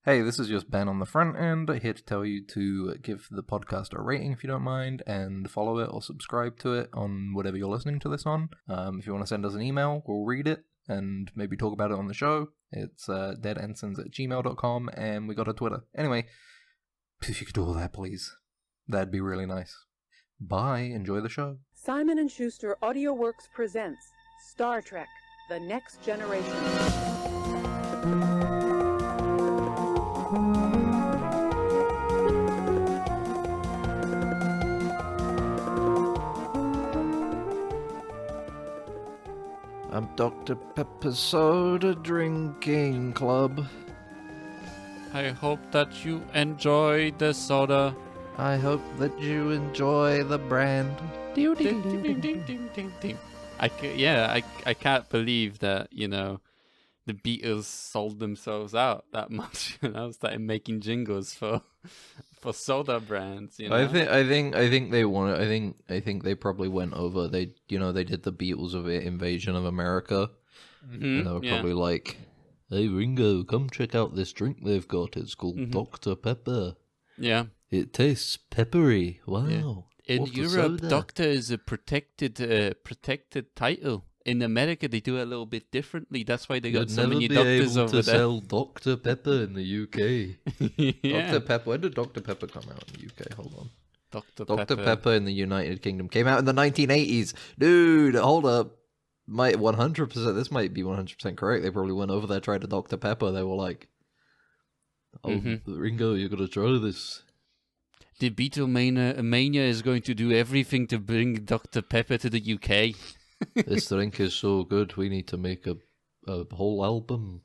Hey, this is just Ben on the front end, here to tell you to give the podcast a rating if you don't mind, and follow it or subscribe to it on whatever you're listening to this on. If you want to send us an email, we'll read it and maybe talk about it on the show. It's deadensigns@gmail.com, and we got a Twitter. Anyway, if you could do all that, please. That'd be really nice. Bye, enjoy the show. Simon & Schuster AudioWorks presents Star Trek: The Next Generation. I'm Dr. Pepper's Soda Drinking Club. I hope that you enjoy the soda. I hope that you enjoy the brand. Ding, ding, ding, ding, ding, ding. I can't believe that, the Beatles sold themselves out that much, started making jingles for soda brands, I think they want it. I think they probably went over. They did the Beatles of Invasion of America, and they were probably like, "Hey Ringo, come check out this drink they've got. It's called Dr. Pepper. Yeah, it tastes peppery. Wow." Yeah. In Europe, Doctor is a protected title. In America, they do it a little bit differently. That's why they got so many doctors over there. You'd never be able to sell Dr. Pepper in the UK. Yeah. Dr. Pepper. When did Dr. Pepper come out in the UK? Hold on. Dr. Pepper in the United Kingdom came out in the 1980s. Dude, hold up. 100%. This might be 100% correct. They probably went over there, tried a Dr. Pepper. They were like, "Oh, Ringo, you gotta try this." The Beatlemania is going to do everything to bring Dr. Pepper to the UK. This drink is so good. We need to make a whole album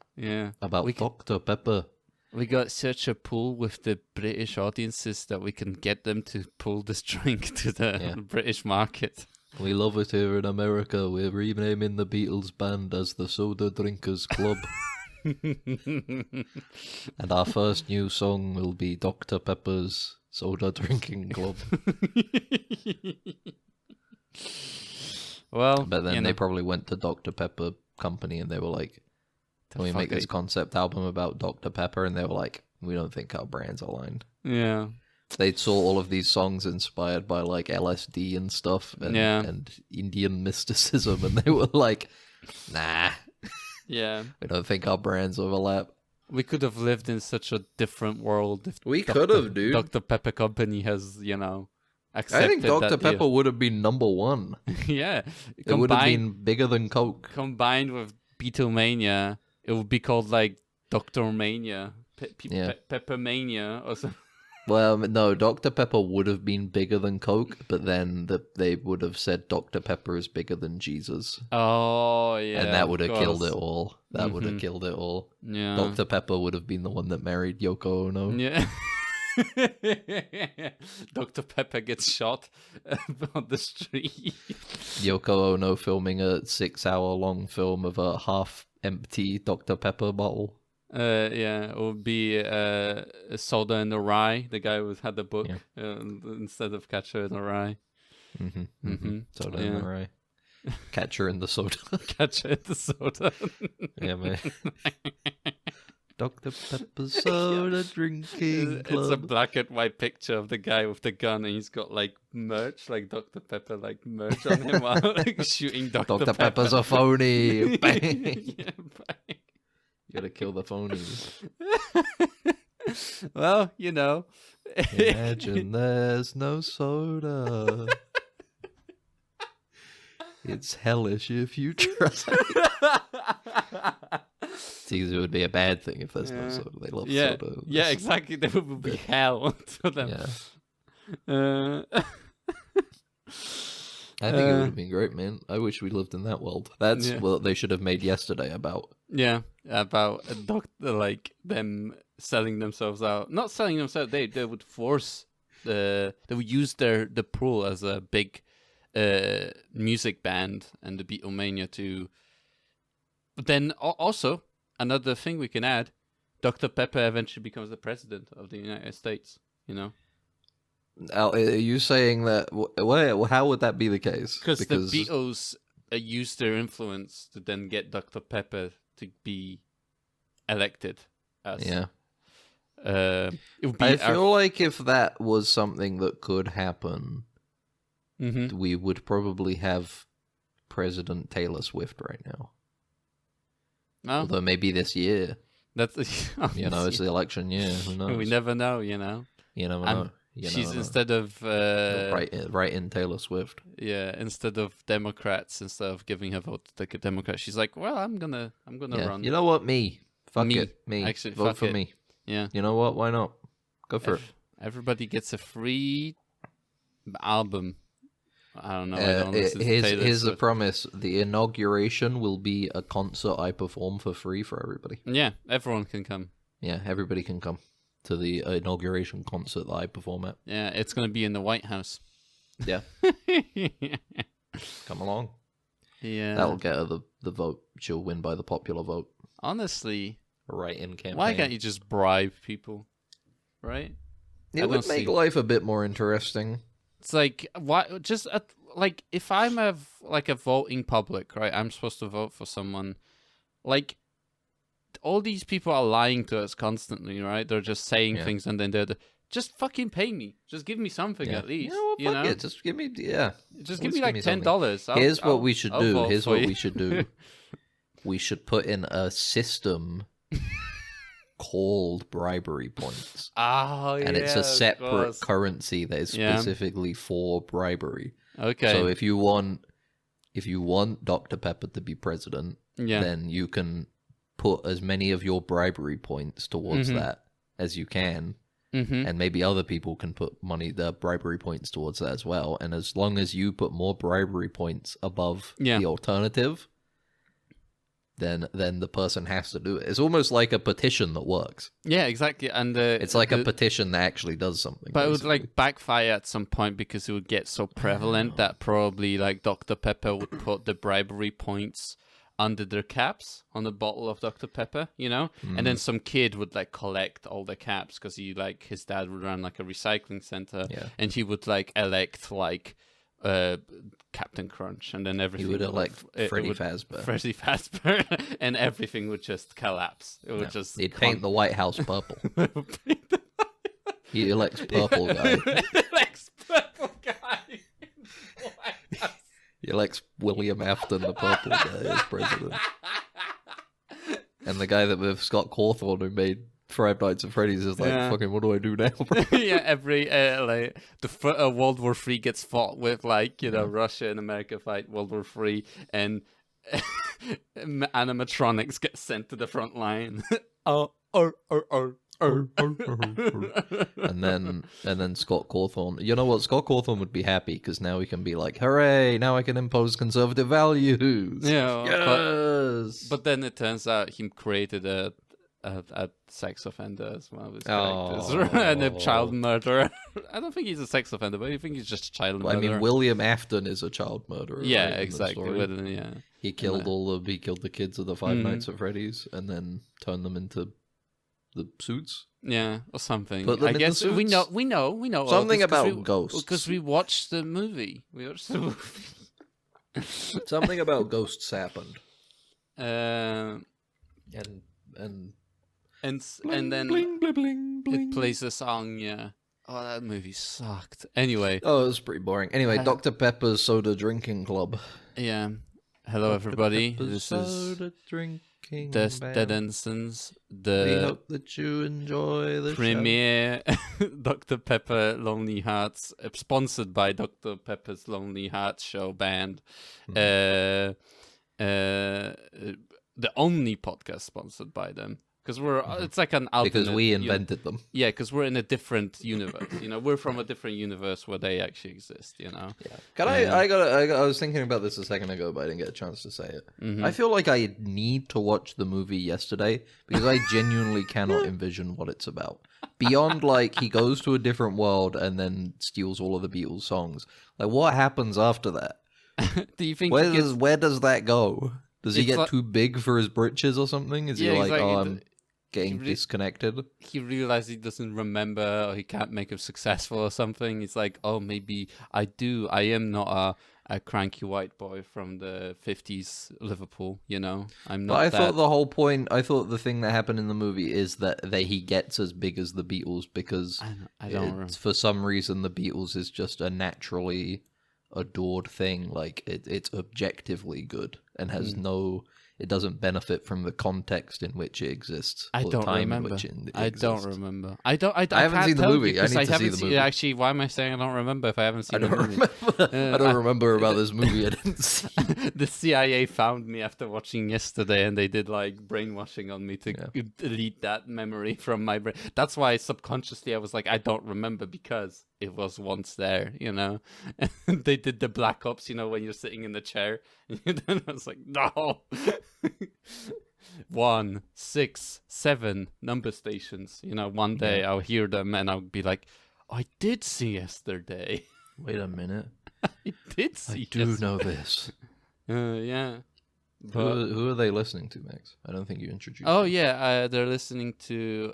about Dr. Pepper. We got such a pull with the British audiences that we can get them to pull this drink to the British market. We love it here in America. We're renaming the Beatles band as the Soda Drinkers Club. And our first new song will be Dr. Pepper's Soda Drinking Club. Well, but then they probably went to Dr. Pepper Company and they were like, "Can we make this concept album about Dr. Pepper?" And they were like, "We don't think our brand's aligned." Yeah. They saw all of these songs inspired by like LSD and stuff and Indian mysticism, and they were like, "Nah, yeah, we don't think our brands overlap." We could have lived in such a different world if could have, dude. Dr. Pepper Company has, accepted. I think Dr. Pepper would have been number one. Yeah. It would have been bigger than Coke. Combined with Beatlemania, it would be called like Dr. Mania, Peppermania or something. Well, no, Dr. Pepper would have been bigger than Coke, but then they would have said Dr. Pepper is bigger than Jesus. Oh, yeah. And that would have killed it all. That would have killed it all. Yeah. Dr. Pepper would have been the one that married Yoko Ono. Yeah. Dr. Pepper gets shot on the street. Yoko Ono filming a 6-hour-long film of a half-empty Dr. Pepper bottle. It would be Soda in the Rye. The guy who had the book instead of Catcher in the Rye. Soda in the Rye. Catcher in the Soda. Catcher in the Soda. Yeah, man. Dr. Pepper's Soda Drinking Club. It's a black and white picture of the guy with the gun, and he's got like merch, like Dr. Pepper, like merch on him while like shooting Dr. Pepper. Pepper's a phony. Bang. Yeah, bang. You gotta kill the phonies. Well, Imagine there's no soda. It's hellish if you try. It would be a bad thing if there's no soda. They love soda. Yeah, exactly. That would be hell to them. Yeah. I think it would have been great, man. I wish we lived in that world. That's what they should have made yesterday about. Yeah, about a doctor, like them selling themselves out. Not selling themselves. They would force they would use the Pool as a big music band and the Beatlemania to. But then also another thing we can add: Dr. Pepper eventually becomes the president of the United States. Are you saying that? How would that be the case? Because the Beatles used their influence to then get Dr. Pepper to be elected as It would be. I feel like if that was something that could happen, we would probably have President Taylor Swift right now. No, Although maybe this year, that's it's the election year. Who knows? we never know. You never know. She's instead of right in Taylor Swift. Yeah, instead of Democrats, instead of giving her vote to the Democrats, she's like, well, I'm gonna run. You know what? Fuck it. Actually, vote for me. Yeah. You know what? Why not? Go for it. Everybody gets a free album. I don't know. Here's the promise: the inauguration will be a concert I perform for free for everybody. Yeah, everyone can come. Yeah, everybody can come to the inauguration concert that I perform at. Yeah, it's gonna be in the White House. Yeah. Come along. Yeah. That'll get her the vote. She'll win by the popular vote. Honestly, Write-in campaign. why can't you just bribe people? Right? It would make life a bit more interesting. It's like, why? Just like, if I'm a voting public, right? I'm supposed to vote for someone. Like, all these people are lying to us constantly, right? They're just saying things and then just fucking pay me. Just give me something at least. You know? It. Just give me, Just give me like $10. Here's what we should do. We should put in a system called bribery points. Oh, and it's a separate currency that is specifically for bribery. Okay. So if you want Dr. Pepper to be president, then you can put as many of your bribery points towards that as you can. And maybe other people can put their bribery points towards that as well. And as long as you put more bribery points above the alternative, then the person has to do it. It's almost like a petition that works. Yeah, exactly. And it's like a petition that actually does something. But basically. It would like backfire at some point because it would get so prevalent that probably like Dr. Pepper would put the bribery points under their caps on a bottle of Dr. Pepper, and then some kid would like collect all the caps because his dad would run like a recycling center, and he would like elect like Captain Crunch, and then everything. He would elect Freddy Fazbear, and everything would just collapse. It would just. He'd paint the White House purple. He elects purple guy. Elects purple guy. He elects William Afton, the purple guy, as president. And the guy that with Scott Cawthon who made Five Nights at Freddy's is like, fucking, what do I do now, bro? Every World War III gets fought with, Russia and America fight World War III, and animatronics get sent to the front line. And then Scott Cawthon. You know what? Scott Cawthon would be happy because now he can be like, hooray! Now I can impose conservative values. Yeah, yes. But then it turns out he created a sex offender as one of his characters, and a child murderer. I don't think he's a sex offender, but I think he's just a child murderer. I mean, William Afton is a child murderer. Yeah, right, exactly. He killed the kids of the Five Nights at Freddy's and then turned them into the suits. Yeah, or something. Put them I in guess the we suits. know something about ghosts because we watched the movie. Something about ghosts happened. And then bling, bling, bling, bling. it plays a song. Yeah. Oh, that movie sucked. Anyway. Oh, it was pretty boring. Anyway, Dr. Pepper's Soda Drinking Club. Yeah. Hello, everybody. This is Drinking Dead Ensigns. We hope that you enjoy the premiere Dr. Pepper Lonely Hearts, sponsored by Dr. Pepper's Lonely Hearts Show band. The only podcast sponsored by them. Because it's like an alternate. Because we invented them. Yeah, because we're in a different universe. We're from a different universe where they actually exist. Yeah. I was thinking about this a second ago, but I didn't get a chance to say it. Mm-hmm. I feel like I need to watch the movie yesterday because I genuinely cannot envision what it's about. Beyond like he goes to a different world and then steals all of the Beatles songs. Like what happens after that? Do you think where does that go? Does he get too big for his britches or something? Is he like, I'm getting disconnected? He realizes he doesn't remember or he can't make him successful or something. It's like, oh, maybe I do. I am not a cranky white boy from the 50s Liverpool, you know? I'm not But I that... thought the whole point, I thought the thing that happened in the movie is that he gets as big as the Beatles because I don't remember. for some reason the Beatles is just a naturally adored thing. Like it's objectively good and has it doesn't benefit from the context in which it exists. I or don't the time remember. In which it I don't exists. remember. I haven't haven't seen the movie. I need to see the movie. Actually, why am I saying I don't remember if I haven't seen the movie? I don't remember about this movie. I didn't see. The CIA found me after watching yesterday, and they did like brainwashing on me to delete that memory from my brain. That's why subconsciously I was like, I don't remember because it was once there, you know. And they did the Black Ops, you know, when you're sitting in the chair, and then I was like, no. 1, 6, 7 number stations. You know, one day I'll hear them and I'll be like, I did see yesterday. Wait a minute. I did see. I do know this. Yeah. But... Who are they listening to, Max? I don't think you introduced. Oh them. yeah, they're listening to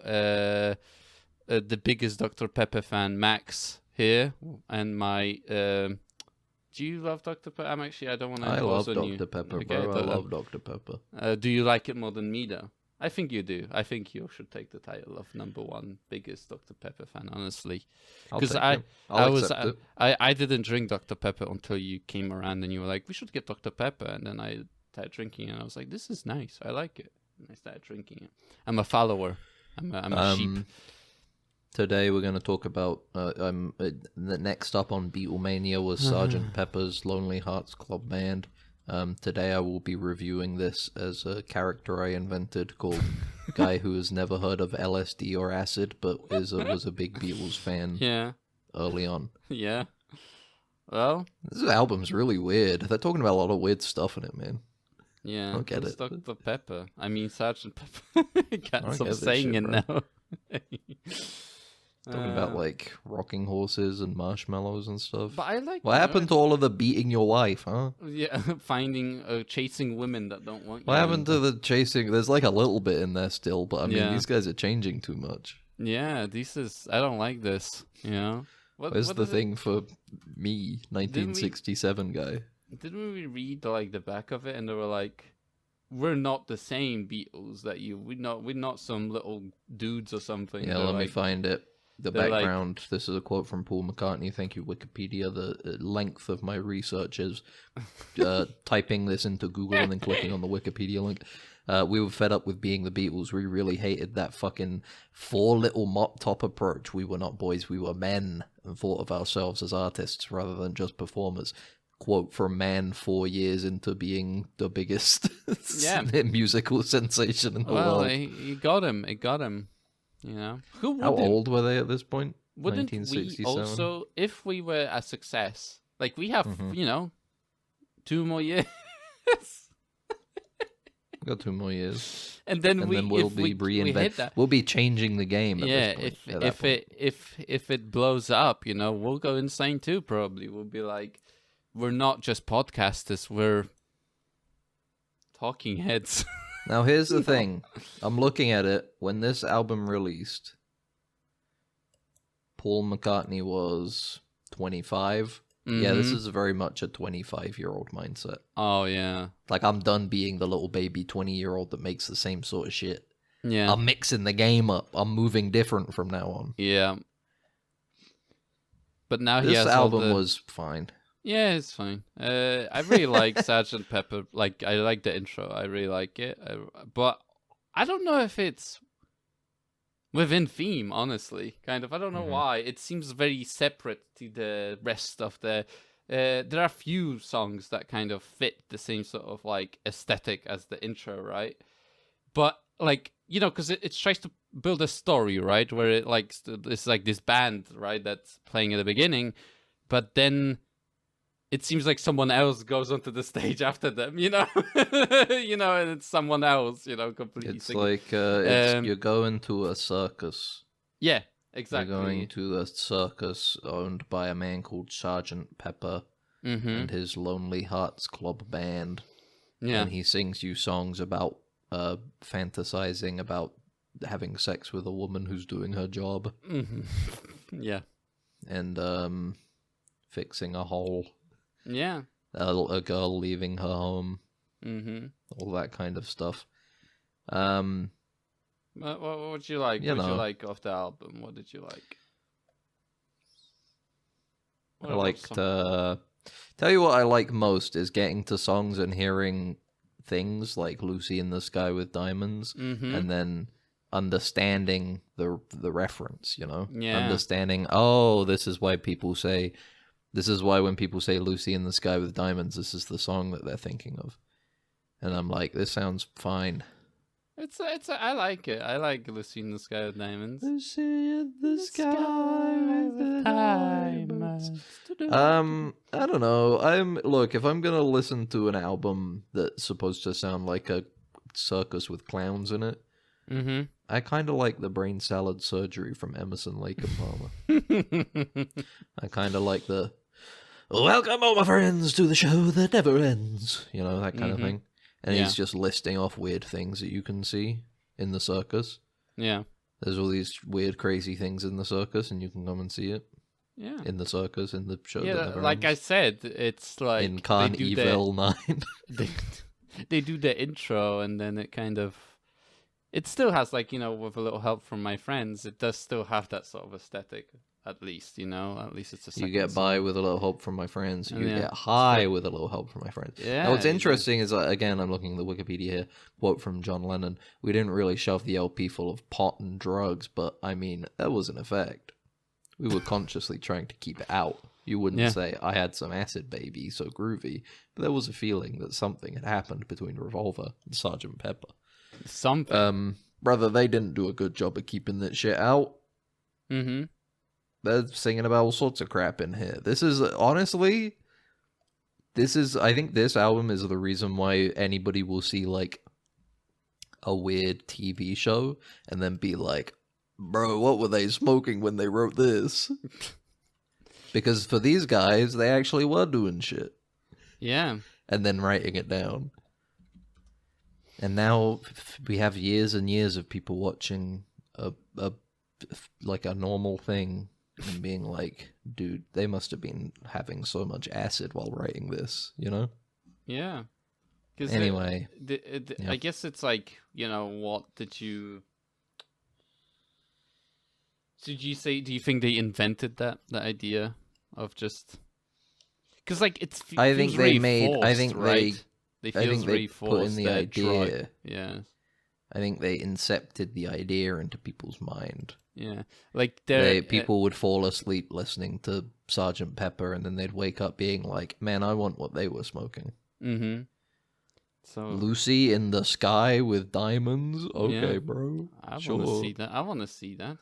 the biggest Dr. Pepper fan, Max here, and my. Do you love Dr. Pepper? I don't want to. I love Dr. Pepper, okay, bro. I love Dr. Pepper. Do you like it more than me, though? I think you do. I think you should take the title of #1 biggest Dr. Pepper fan, honestly. Because I didn't drink Dr. Pepper until you came around and you were like, we should get Dr. Pepper, and then I started drinking it and I was like, this is nice. I like it. And I started drinking it. I'm a follower. I'm a sheep. Today we're going to talk about the next up on Beatlemania was Sgt. Pepper's Lonely Hearts Club Band. Today I will be reviewing this as a character I invented called Guy Who Has Never Heard of LSD or Acid, but was a big Beatles fan early on. Yeah. Well, this album's really weird. They're talking about a lot of weird stuff in it, man. Yeah, I don't get it. Dr. Pepper. I mean, Sgt. Pepper. I can't stop saying it now. Talking about like rocking horses and marshmallows and stuff. But I like. What happened to all of the beating your wife, huh? Yeah, chasing women that don't want you. What happened to the chasing? There's like a little bit in there still, but I mean, these guys are changing too much. Yeah, I don't like this. You know. Where's the thing for me, 1967 guy? Didn't we read like the back of it and they were like, we're not the same Beatles that you. We're not some little dudes or something. Yeah, let me find it. The background. This is a quote from Paul McCartney. Thank you, Wikipedia. The length of my research is typing this into Google and then clicking on the Wikipedia link. We were fed up with being the Beatles. We really hated that fucking 4 little mop top approach. We were not boys, we were men, and thought of ourselves as artists rather than just performers. Quote from man 4 years into being the biggest musical sensation in the world. Well, he got him. It got him. You know, how old were they at this point? Wouldn't we also, if we were a success, like we have, you know, 2 more years. We've got 2 more years, and then we'll be reinventing. We'll be changing the game. At this point, if it blows up, you know, we'll go insane too. Probably we'll be like, we're not just podcasters, we're talking heads. Now, here's the thing. I'm looking at it. When this album released, Paul McCartney was 25. Yeah, this is very much a 25-year-old mindset. Oh, yeah. Like, I'm done being the little baby 20-year-old that makes the same sort of shit. Yeah. I'm mixing the game up. I'm moving different from now on. Yeah. But now this album was fine. Yeah, it's fine. I really like Sgt. Pepper. Like, I like the intro. I really like it. But I don't know if it's within theme, honestly. Kind of. I don't know why. It seems very separate to the rest of the... there are a few songs that kind of fit the same sort of, like, aesthetic as the intro, right? But, like, you know, because it tries to build a story, right? Where it, like, it's like this band, right, that's playing at the beginning. But then... it seems like someone else goes onto the stage after them, you know? You know, and it's someone else, you know, completely. It's like you're going to a circus. Yeah, exactly. You're going to a circus owned by a man called Sgt. Pepper and his Lonely Hearts Club Band. Yeah. And he sings you songs about fantasizing about having sex with a woman who's doing her job. Yeah. And fixing a hole. Yeah. a girl leaving her home, all that kind of stuff. What would you like? What did you like off the album? What did you like? I liked. Tell you what I like most is getting to songs and hearing things like "Lucy in the Sky with Diamonds," and then understanding the reference. You know, understanding. Oh, this is why people say. This is why when people say "Lucy in the Sky with Diamonds," this is the song that they're thinking of. And I'm like, this sounds fine. I like it. I like Lucy in the Sky with Diamonds. Lucy in the Sky with Diamonds. I don't know. Look, if I'm gonna listen to an album that's supposed to sound like a circus with clowns in it, I kind of like the Brain Salad Surgery from Emerson, Lake and Palmer. I kind of like the "Welcome all my friends to the show that never ends," you know, that kind of thing. And he's just listing off weird things that you can see in the circus. Yeah. There's all these weird, crazy things in the circus, and you can come and see it. Yeah. In the circus, in the show that never like ends. I said, it's like... In Carnival 9. They do the intro, and then it kind of... It still has, like, you know, with a little help from my friends, it does still have that sort of aesthetic. At least, you know, at least it's a second You get by with a little help from my friends. You get high with a little help from my friends. Yeah. Now, what's interesting is, again, I'm looking at the Wikipedia here, quote from John Lennon, "We didn't really shove the LP full of pot and drugs, but, I mean, that was an effect. We were consciously trying to keep it out. You wouldn't say, I had some acid, baby, so groovy. But there was a feeling that something had happened between Revolver and Sgt. Pepper. Something. Brother, they didn't do a good job of keeping that shit out. They're singing about all sorts of crap in here. This is, honestly, I think this album is the reason why anybody will see, like, a weird TV show and then be like, bro, what were they smoking when they wrote this? Because for these guys, they actually were doing shit. Yeah. And then writing it down. And now we have years and years of people watching like a normal thing and being like, dude, they must have been having so much acid while writing this, you know? Yeah. Anyway. I guess it's like, you know, what did you say, do you think they invented that idea of just... Because, like, it's I think they made, forced, I think right? they put in the idea. Drug. Yeah. I think they incepted the idea into people's mind. Yeah, like people would fall asleep listening to Sgt. Pepper, and then they'd wake up being like, "Man, I want what they were smoking." So Lucy in the Sky with Diamonds. Okay, bro. I want to see that. I want to see that.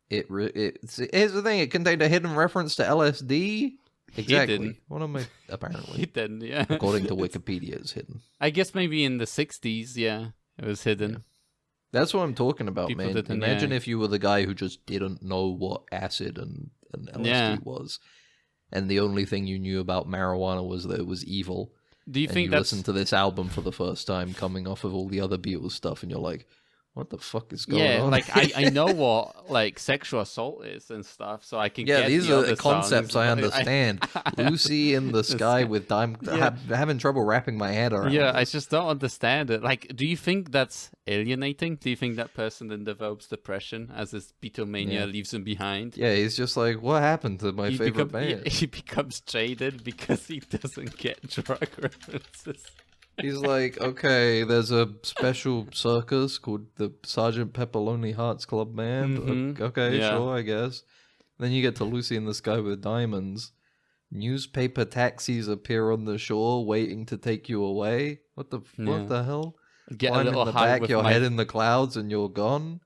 Here's the thing: it contained a hidden reference to LSD. Exactly. Hidden. What am I? Apparently hidden. Yeah. According to Wikipedia, it's hidden. I guess maybe in the 60s. Yeah, it was hidden. Yeah. That's what I'm talking about, people man. Imagine if you were the guy who just didn't know what acid and LSD was, and the only thing you knew about marijuana was that it was evil. Do you think you listened to this album for the first time, coming off of all the other Beatles stuff, and you're like, what the fuck is going on? Yeah, like I know what like sexual assault is and stuff, so I can get these the are other concepts songs. I understand. Lucy in the Sky with Diamonds. Having trouble wrapping my head around. Yeah, I just don't understand it. Like, do you think that's alienating? Do you think that person then develops depression as his Beatlemania leaves him behind? Yeah, he's just like, what happened to my favorite band? He becomes jaded because he doesn't get drug references. He's like, okay, there's a special circus called the Sgt. Pepper Lonely Hearts Club Band. Okay, sure, I guess. Then you get to Lucy in the Sky with Diamonds. Newspaper taxis appear on the shore waiting to take you away. What the hell? Get Climb a little in the high back, with your my... head in the clouds, and you're gone.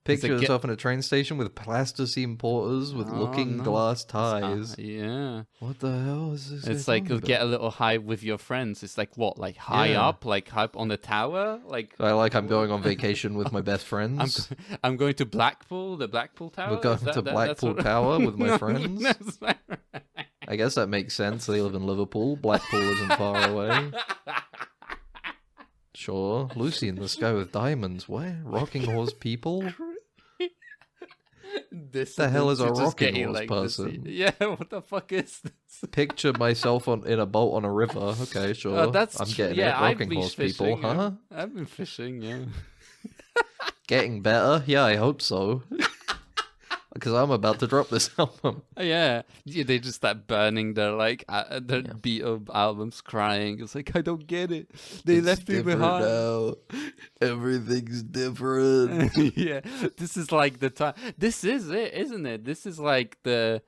Picture yourself in a train station with plasticine porters with looking glass ties. Yeah. What the hell is this? It's like you'll get a little high with your friends. It's like what? Like high up? Like high up on the tower? Like I'm going on vacation with my best friends. I'm going to Blackpool, the Blackpool Tower. We're going to Blackpool Tower with my friends. I guess that makes sense. They live in Liverpool. Blackpool isn't far away. Sure. Lucy in the Sky with Diamonds. Where? Rocking Horse People? The hell is a You're just rocking getting, horse like, person? Yeah, what the fuck is this? Picture myself in a boat on a river. Okay, sure. Oh, that's I'm true. getting Yeah, it. I've Rocking been horse fishing. people, huh? I've been fishing, yeah. Getting better? Yeah, I hope so. Because I'm about to drop this album. Yeah, they just start burning their their Yeah. beat up albums, crying. It's like, I don't get it. They left me behind. Now. Everything's different. Yeah, this is like the time. This is it, isn't it? This is like they're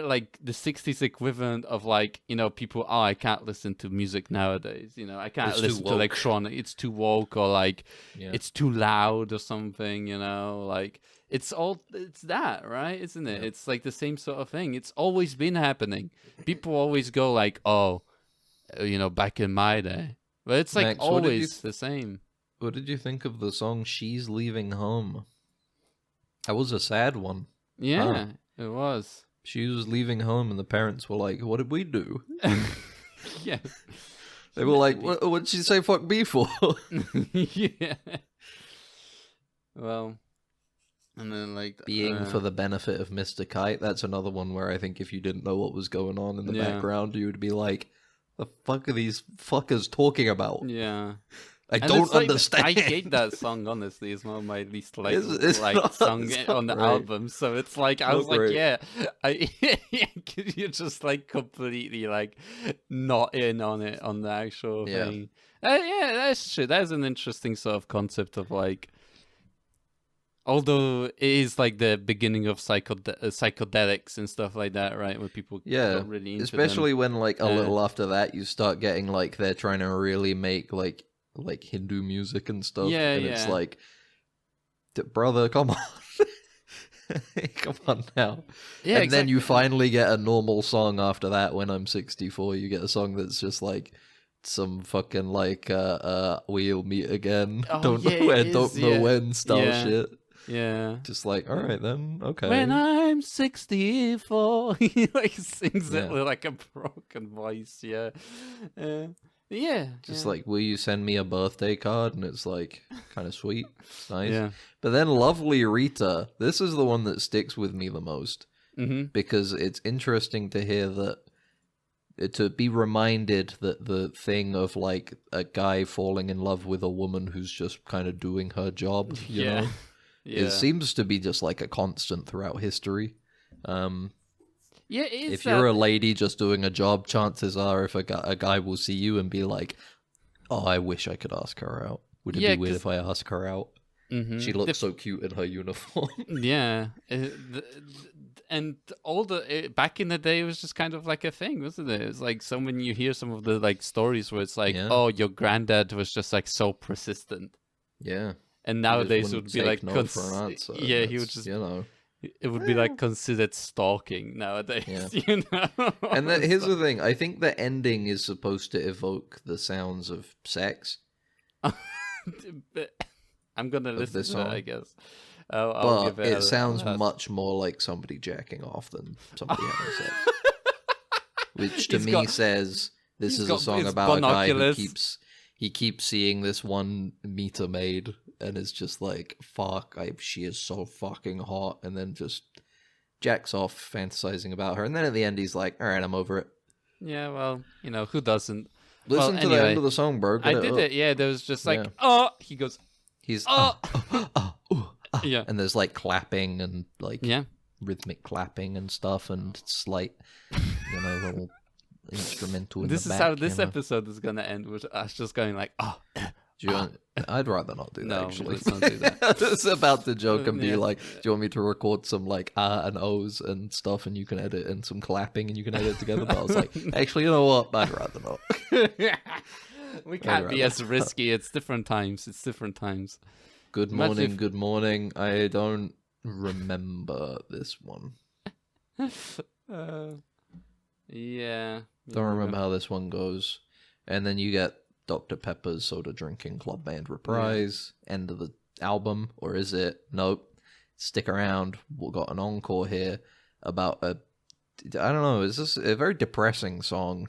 like the 60s equivalent of, like, you know, people, oh, I can't listen to music nowadays, you know, I can't It's too listen to woke. electronic, it's too woke, or like Yeah. it's too loud or something, you know, like it's that, right? Isn't it? Yeah. It's like the same sort of thing. It's always been happening. People always go like, oh, you know, back in my day, but it's like Max, what did you always the same. What did you think of the song She's Leaving Home? That was a sad one. Yeah, it was. She was leaving home and the parents were like, what did we do? Yeah. They were like, what'd she say fuck me for? Yeah. Well, and then like Being for the benefit of Mr. Kite. That's another one where I think if you didn't know what was going on in the Yeah. background, you would be like, the fuck are these fuckers talking about? Yeah. I And don't it's like understand. I hate that song, honestly. It's one of my least It's like not- song it's on the not great. album. So it's like I Not was like, great. yeah, you're just like completely like not in on it on the actual Yeah. thing. Yeah, that's true. That's an interesting sort of concept of like, although it is like the beginning of psychedelics and stuff like that, right? Where people Yeah, don't really into especially when like a Yeah. little after that you start getting like they're trying to really make like Hindu music and stuff. Yeah, and it's yeah. like, brother, come on. Come on now. them. Yeah, And exactly. then you finally get a normal song after that. When I'm 64, you get a song that's just like some fucking like we'll meet again. Oh, don't yeah, know where, it don't is, know yeah. when style Yeah. shit. Yeah. Just like, all right then, okay. When I'm 64, he like sings it Yeah. with like a broken voice. Yeah, yeah. Just yeah. like, will you send me a birthday card? And it's like kind of sweet, it's nice. Yeah. But then Lovely Rita, this is the one that sticks with me the most Mm-hmm. because it's interesting to hear that, to be reminded that the thing of like a guy falling in love with a woman who's just kind of doing her job, you Yeah. know, Yeah. it seems to be just like a constant throughout history. Yeah. It is If you're a lady just doing a job, chances are if a guy will see you and be like, oh, I wish I could ask her out. Would it Yeah, be weird 'cause- if I ask her out? Mhm. She looks so cute in her uniform. Yeah. And all the back in the day, it was just kind of like a thing, wasn't it? It's like so when you hear some of the like stories where it's like, Yeah. oh, your granddad was just like so persistent, Yeah. and He nowadays just it would wouldn't be take like, no for an answer. yeah, he would That's, just, you know. it would be like considered stalking nowadays. Yeah. You know. And then here's the thing. I think the ending is supposed to evoke the sounds of sex. But I'm gonna Of listen this to it, song. I guess. I'll But give it a sounds pass. much more like somebody jacking off than somebody having sex. Which to He's me got- says this he's is a got song his about a guy who binoculars. keeps seeing this one meter maid and is just like, fuck, she is so fucking hot, and then just jacks off fantasizing about her, and then at the end he's like, all right, I'm over it. Yeah, well, you know, who doesn't? Listen Well, to the anyway, end of the song, bro. I Get did up. it. Yeah, there was just like, Yeah. oh, he goes, He's Oh. yeah, and there's like clapping and like yeah, rhythmic clapping and stuff, and slight, little instrumental. In this the is back, how this you know. episode is gonna end with us just going like, oh, Do you want, I'd rather not do that. No, Actually, let's not do that. I was about to joke and be Yeah. like, "Do you want me to record some like and O's and stuff, and you can edit, and some clapping, and you can edit it together?" But I was like, "Actually, you know what? I'd rather not." we can't be rather- as risky. It's different times. It's different times. Good Imagine morning, if- good morning. I don't remember this one. Yeah. Don't remember how this one goes. And then you get Dr. Pepper's Soda Drinking Club Band reprise, end of the album, or is it? Nope. Stick around. We've got an encore here about a, I don't know, is this a very depressing song?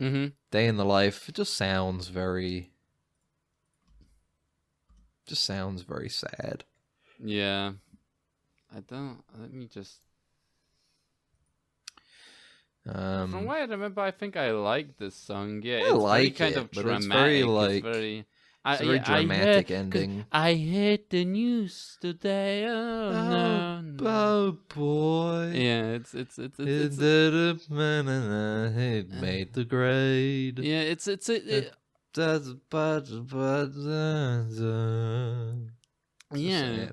Mm-hmm. Day in the life. It just sounds very sad. Yeah. I don't. Let me just. Um, From what I remember, I think I like this song. Yeah, I it's very like kind it, of but dramatic. it's very It's very. it's a very dramatic ending. I heard the news today. Oh no, no. Oh boy. Yeah, it's It made the grade. yeah, it Does but yeah.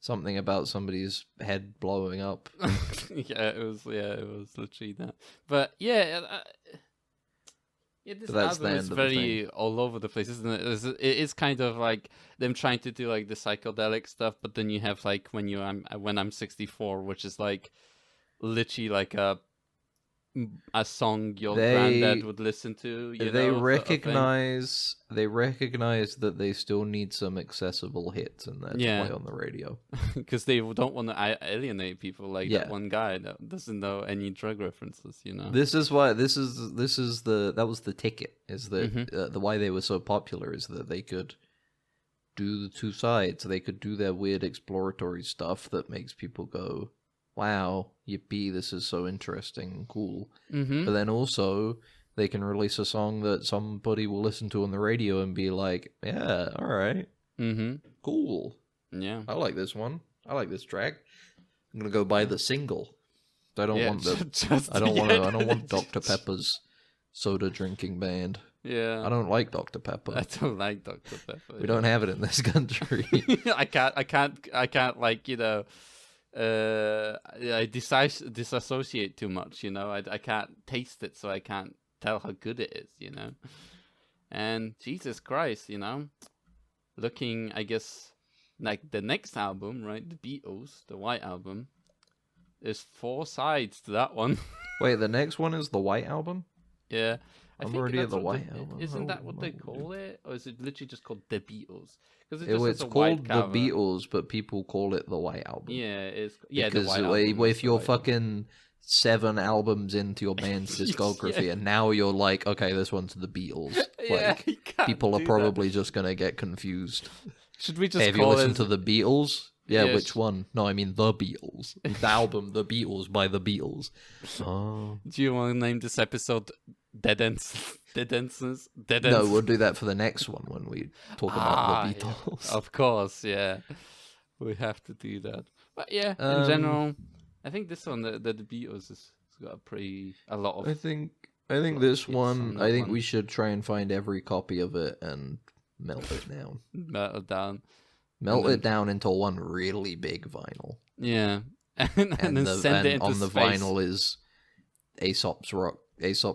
something about somebody's head blowing up. Yeah, it was literally that. But yeah, this But that's the album is end of the very all over the place, isn't it? It is kind of like them trying to do like the psychedelic stuff, but then you have like when I'm 64, which is like literally like a song your granddad would listen to. They recognize that they still need some accessible hits, and that's why on the radio. Because they don't want to alienate people like that one guy that doesn't know any drug references. This is why that was the ticket. Is that the why they were so popular is that they could do the two sides. They could do their weird exploratory stuff that makes people go, wow, yippee, this is so interesting and cool. But then also, they can release a song that somebody will listen to on the radio and be like, yeah, all right, cool. Yeah. I like this one. I like this track. I'm going to go buy the single. I don't want I don't want Dr. Pepper's soda drinking band. Yeah. I don't like Dr. Pepper. I don't like Dr. Pepper. We don't have it in this country. I can't like, I disassociate too much, I can't taste it, so I can't tell how good it is, And Jesus Christ, looking, I guess, like the next album, right, the Beatles, the White Album, there's 4 sides to that one. Wait, the next one is the White Album? Yeah. I'm already at the White Album. Isn't that what they call it? Or is it literally just called The Beatles? It's called The Beatles, but people call it the White Album. Yeah, it's because the White Album if you're fucking 7 albums into your band's discography, and now you're like, okay, this one's the Beatles. People are probably just gonna get confused. Should we just have you listened to the Beatles? Yeah, which one? No, I mean the Beatles. The album, The Beatles by the Beatles. Oh. Do you want to name this episode Dead Ends? No, we'll do that for the next one when we talk about the Beatles. Yeah. Of course, yeah. We have to do that. But yeah, in general, I think this one, the Beatles, has got a lot of... I think this one, I think we should try and find every copy of it and melt it down. Melt it down into one really big vinyl. Yeah. and then send it into on space. The vinyl is Aesop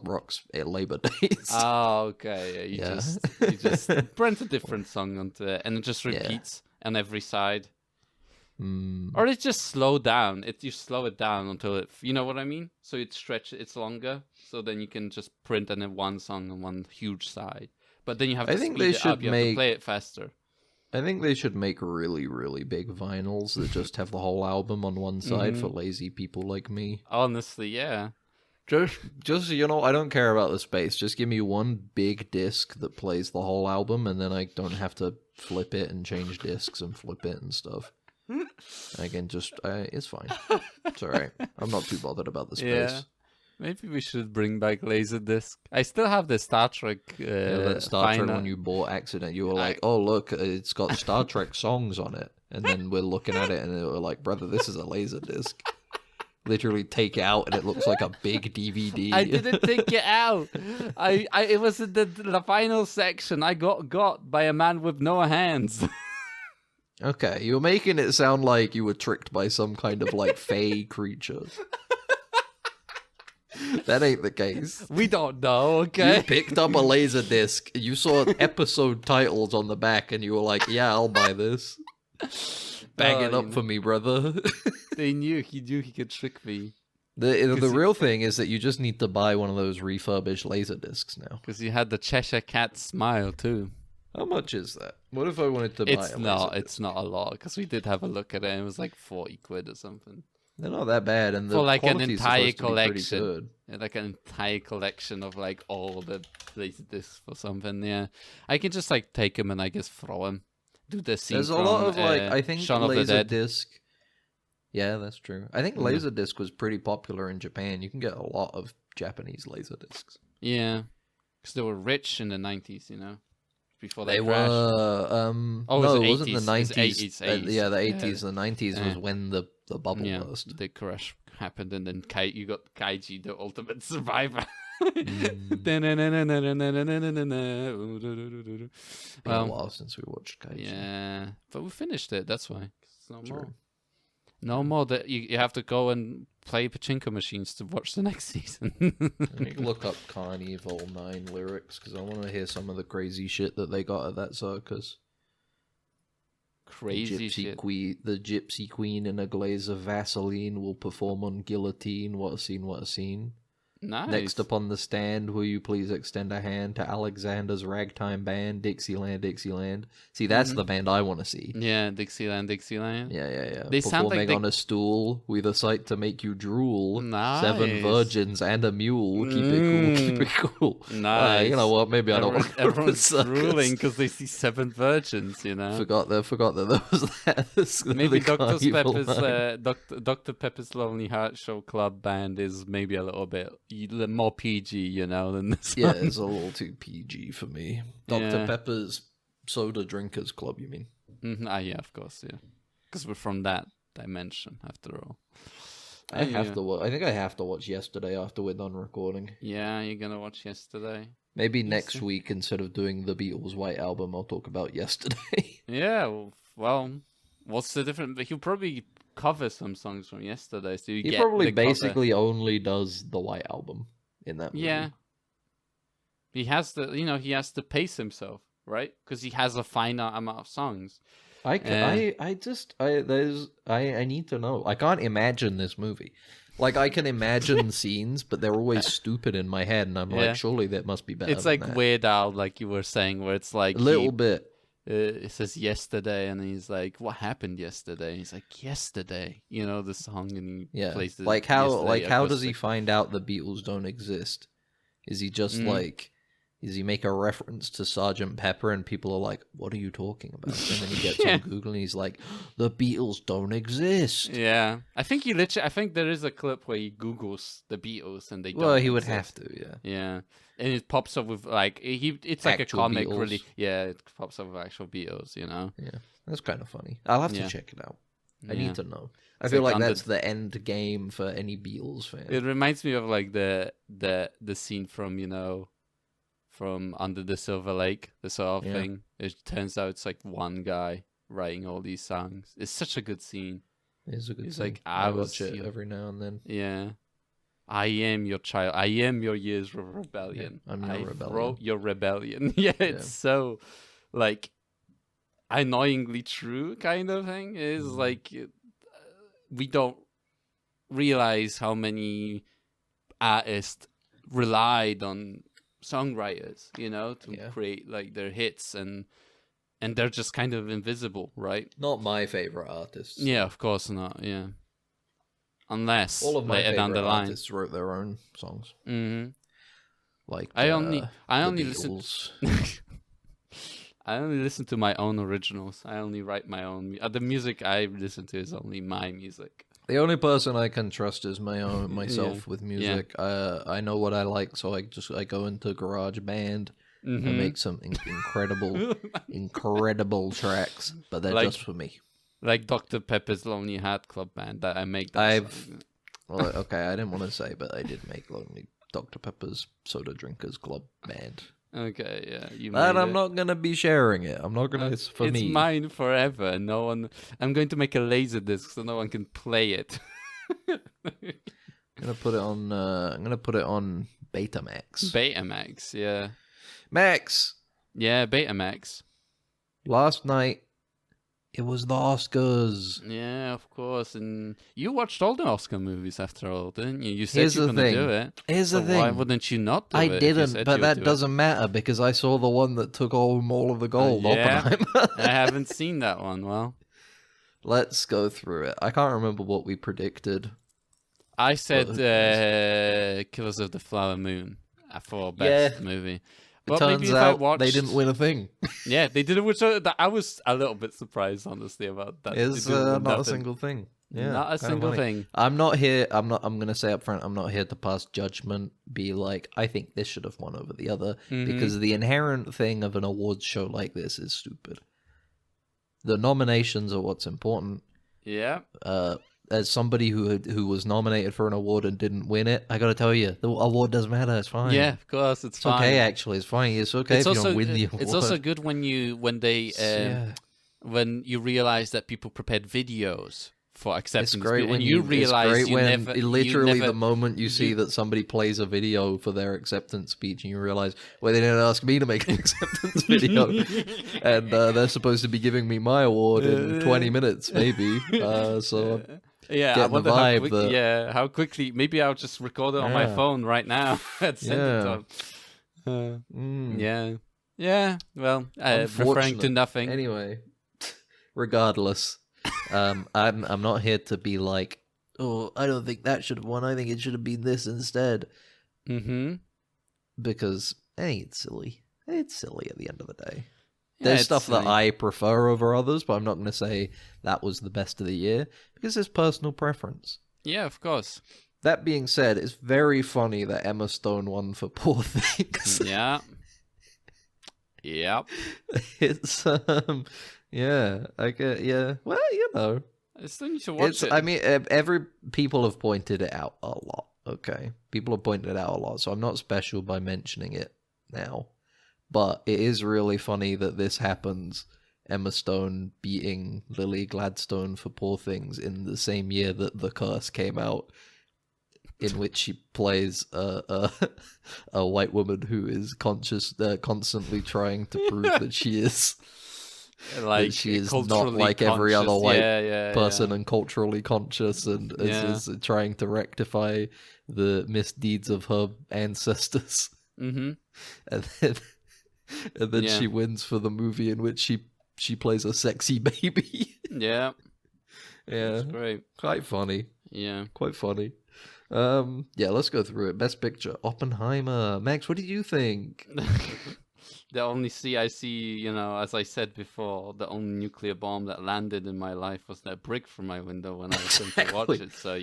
Rock's Labor Days. Oh, okay. Yeah, you just print a different song onto it, and it just repeats on every side. Or it just slow down. You slow it down until it, you know what I mean? So it's longer. So then you can just print one song on one huge side. But then you have to speed it up. You have to play it faster. I think they should make really, really big vinyls that just have the whole album on one side for lazy people like me. Honestly, yeah. Just I don't care about the space. Just give me one big disc that plays the whole album, and then I don't have to flip it and change discs and flip it and stuff. I can just, it's fine. It's alright. I'm not too bothered about the space. Yeah. Maybe we should bring back Laserdisc. I still have the Star Trek. That Star Trek one you bought accident. You were like, oh look, it's got Star Trek songs on it. And then we're looking at it and we're like, brother, this is a Laserdisc. Literally take it out and it looks like a big DVD. I didn't take it out. It was in the final section. I got by a man with no hands. Okay, you were making it sound like you were tricked by some kind of like fey creature. That ain't the case. We don't know, okay? You picked up a laser disc, you saw episode titles on the back, and you were like, yeah, I'll buy this. Bag it up for me, brother. He knew he could trick me. The real thing is that you just need to buy one of those refurbished laser discs now. Because you had the Cheshire Cat smile, too. How much is that? What if I wanted to buy It's not a lot, because we did have a look at it, and it was like 40 quid or something. They're not that bad, and the for like an quality's entire supposed to be pretty collection, good. like an entire collection of like all the laser discs or something. Yeah, I can just like take them and I guess throw them. Do the scene. There's a lot of like I think Shaun of the laser Dead. disc Yeah, that's true. I think Yeah. Laserdisc was pretty popular in Japan. You can get a lot of Japanese Laserdiscs. Yeah, because they were rich in the 90s, before they They crashed. were. Oh, No, it it was wasn't the 80s. It was 90s. 80s. Yeah, the Yeah. 80s. The 90s was Yeah. when the bubble Yeah, burst. the crash happened, and then you got Kaiji, the ultimate survivor. Been a Well, while since we watched Kaiji. yeah, but we finished it. That's why. It's no True. more. No more that you have to go and play pachinko machines to watch the next season. Let me look up Carnival 9 lyrics because I want to hear some of the crazy shit that they got at that circus. Crazy shit. The gypsy queen in a glaze of Vaseline will perform on guillotine. What a scene, what a scene. Nice. Next upon the stand, will you please extend a hand to Alexander's ragtime band, Dixieland, Dixieland. See, that's the band I want to see. Yeah, Dixieland, Dixieland. Yeah. They sound like Performing on a stool with a sight to make you drool. Nice. 7 virgins and a mule. Keep it cool, keep it cool. Nice. You know what? Maybe I don't want to go to the Everyone's circus. drooling because they see 7 virgins, Forgot that there was that. Maybe The Carnival Nine. Dr. Pepper's Lonely Heart Show Club Band is maybe a little bit more PG, than this Yeah, one. it's a little too PG for me. Dr. Yeah. Pepper's Soda Drinkers Club, you mean? Yeah, of course, yeah. Because we're from that dimension, after all. I have to. I think I have to watch Yesterday after we're done recording. Yeah, you're gonna watch Yesterday. Maybe next week, instead of doing the Beatles' White Album, I'll talk about Yesterday. Yeah, well, what's the difference? He'll probably cover some songs from Yesterday, so He probably basically only does the White Album in that movie. Yeah. He has to pace himself, right? Because he has a finite amount of songs. I need to know. I can't imagine this movie. Like, I can imagine scenes, but they're always stupid in my head, and I'm like, surely that must be better. It's than like that. Weird Al, like you were saying, where it's like A little bit. It says yesterday, and he's like, "What happened yesterday?" And he's like, "Yesterday," the song, and he plays the like how Yesterday does he acoustic. find out the Beatles don't exist? Is he just does he make a reference to Sergeant Pepper and people are like, "What are you talking about?" And then he gets on Google and he's like, "The Beatles don't exist." Yeah, I think I think there is a clip where he Googles the Beatles and they don't. Well, he would exist. have to, yeah. Yeah, and it pops up with like it's like Actual a comic, Beatles. really. Yeah, it pops up with actual Beatles. Yeah, that's kind of funny. I'll have to Yeah. check it out. I Yeah. need to know. I It's feel like like under- that's the end game for any Beatles fan. It reminds me of like the scene from from Under the Silver Lake, the sort of Yeah. thing. It turns out it's like one guy writing all these songs. It's such a good scene. It's a good It's scene. like, I I watch was it your- every now and then. Yeah. I am your child. I am your years of rebellion. Yeah, I'm your I rebellion. wrote your rebellion. Yeah, it's so like annoyingly true kind of thing. Is like we don't realize how many artists relied on songwriters, to create like their hits, and they're just kind of invisible, right? Not my favorite artists. Yeah, of course not. Yeah, unless All of my later down the favorite line. artists wrote their own songs. Mm-hmm. Like I only the listen. Beatles. I only listen to my own originals. I only write my own. The music I listen to is only my music. The only person I can trust is myself with music. I know what I like, so I go into GarageBand Mm-hmm. and make some incredible tracks, but they're Like- just for me. Like Dr. Pepper's Lonely Heart Club Band that I make. That I've- song. Well, okay, I didn't want to say, but I did make Lonely Dr. Pepper's Soda Drinkers Club Band. Okay, yeah, you. But made I'm it. not gonna be sharing it. I'm not gonna. It's for it's me. mine forever. No one. I'm going to make a laser disc so no one can play it. I'm gonna put it on. I'm gonna put it on Betamax. Betamax, yeah, Max. yeah, Betamax. Last night, it was the Oscars. Yeah, of course. And you watched all the Oscar movies after all, didn't you? You said Here's you were the going to thing. do it. Here's the So thing. why wouldn't you not do I it? if you didn't, said but you would that do it? doesn't matter because I saw the one that took home all of the gold. yeah. Oppenheimer. I haven't seen that one. Well, Let's go through it. I can't remember what we predicted. I said Killers of the Flower Moon for best movie. It But turns maybe if I out watched... they didn't win a thing. Yeah, they did it, which I was a little bit surprised, honestly, about that. It's They didn't win not a nothing. single thing. Yeah, not a kinda single funny. thing. I'm not here. I'm gonna say up front. I'm not here to pass judgment. Be like, I think this should have won over the other, because the inherent thing of an awards show like this is stupid. The nominations are what's important. Yeah. As somebody who was nominated for an award and didn't win it, I gotta tell you, the award doesn't matter. It's fine. Yeah, of course, it's fine. Okay. Actually, it's fine. It's okay if you don't win the award. It's also good when you realize that people prepared videos for acceptance. It's great when you realize the moment you see that somebody plays a video for their acceptance speech and you realize, well, they didn't ask me to make an acceptance video, and they're supposed to be giving me my award in 20 minutes, maybe. So yeah, I wonder how quickly. Maybe I'll just record it on my phone right now and send it to them. Yeah. Well, referring to nothing. Anyway, regardless. I'm not here to be like, oh, I don't think that should have won. I think it should have been this instead. Because it's silly. It's silly at the end of the day. There's stuff that I prefer over others, but I'm not going to say that was the best of the year because it's personal preference. Yeah, of course. That being said, it's very funny that Emma Stone won for Poor Things. Yeah. Yep. It's yeah, I get, yeah. Well, you know, I still need to watch it. I mean, people have pointed it out a lot. Okay, people have pointed it out a lot, so I'm not special by mentioning it now. But it is really funny that this happens. Emma Stone beating Lily Gladstone for Poor Things in the same year that The Curse came out, in which she plays a white woman who is constantly trying to prove that she is. Like she is not like every other white person and culturally conscious and is trying to rectify the misdeeds of her ancestors. And then she wins for the movie in which she plays a sexy baby. Yeah. That's great. Quite funny. Yeah. Quite funny. Let's go through it. Best Picture, Oppenheimer. Max, what did you think? The only I see, as I said before, the only nuclear bomb that landed in my life was that brick from my window when I was going to watch it. So,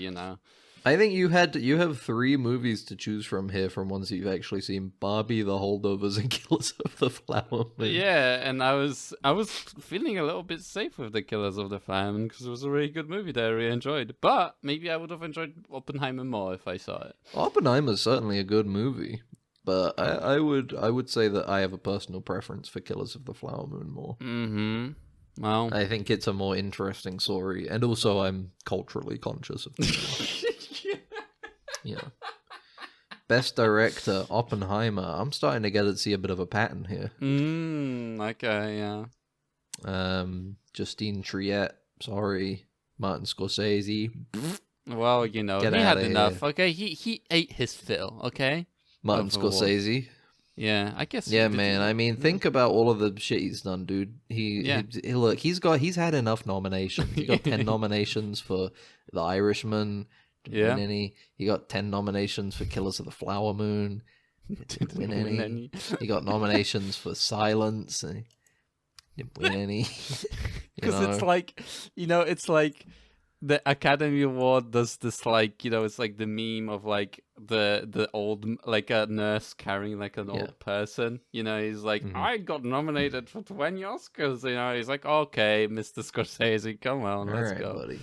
I think you have 3 movies to choose from here from ones that you've actually seen: Barbie, The Holdovers, and Killers of the Flower Moon. Yeah, and I was feeling a little bit safe with the Killers of the Flower Moon because it was a really good movie that I really enjoyed. But maybe I would have enjoyed Oppenheimer more if I saw it. Oppenheimer's certainly a good movie. But I would say that I have a personal preference for Killers of the Flower Moon more. Well, I think it's a more interesting story, and also I'm culturally conscious of the Yeah. Best Director, Oppenheimer. I'm starting to see a bit of a pattern here. Okay, yeah. Justine Triet, sorry. Martin Scorsese. Well, he had enough. Here. Okay, he ate his fill. Okay. Martin Scorsese. Yeah, I guess. Yeah, man. I mean, think about all of the shit he's done, dude. He's had enough nominations. He got 10 nominations for The Irishman. Didn't win any. He got 10 nominations for Killers of the Flower Moon. Didn't win any. He got nominations for Silence. Didn't win any. Because it's like, it's like the Academy Award does this, like, it's like the meme of like the old, like a nurse carrying like an old person. He's like, I got nominated for 20 Oscars. He's like, okay, Mr. Scorsese, come on, let's go, buddy.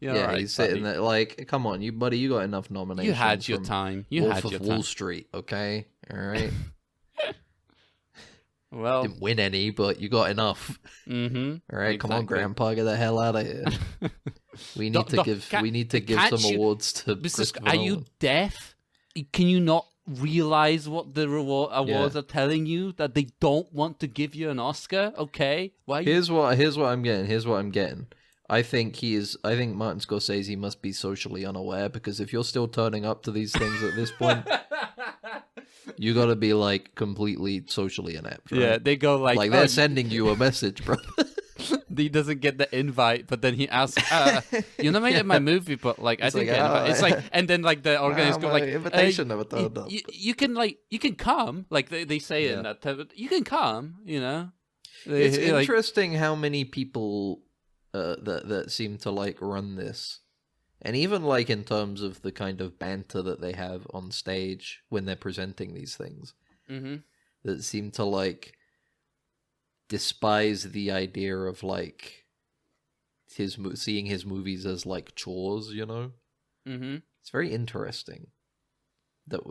Right, he's sitting there like, come on, you got enough nominations. You had your time. Wolf of Wall Street, okay, all right. Well, didn't win any, but you got enough. All right, come on, Grandpa, get the hell out of here. We need to give some awards to. Are you deaf? Can you not realize what the awards are telling you? That they don't want to give you an Oscar? Okay, why? Here's what I'm getting. I think Martin Scorsese must be socially unaware, because if you're still turning up to these things at this point, you got to be like completely socially inept. Right? Yeah, they go like they're sending you a message, bro. He doesn't get the invite, but then he asks, "You nominated my movie, but like I didn't get invited." It's like, and then like the organizers go like, "Invitation never turned up." You can come, like they say in that time, you can come. It's interesting how many people that seem to like run this And even like in terms of the kind of banter that they have on stage when they're presenting these things, that seem to like despise the idea of like seeing his movies as like chores, you know? It's very interesting that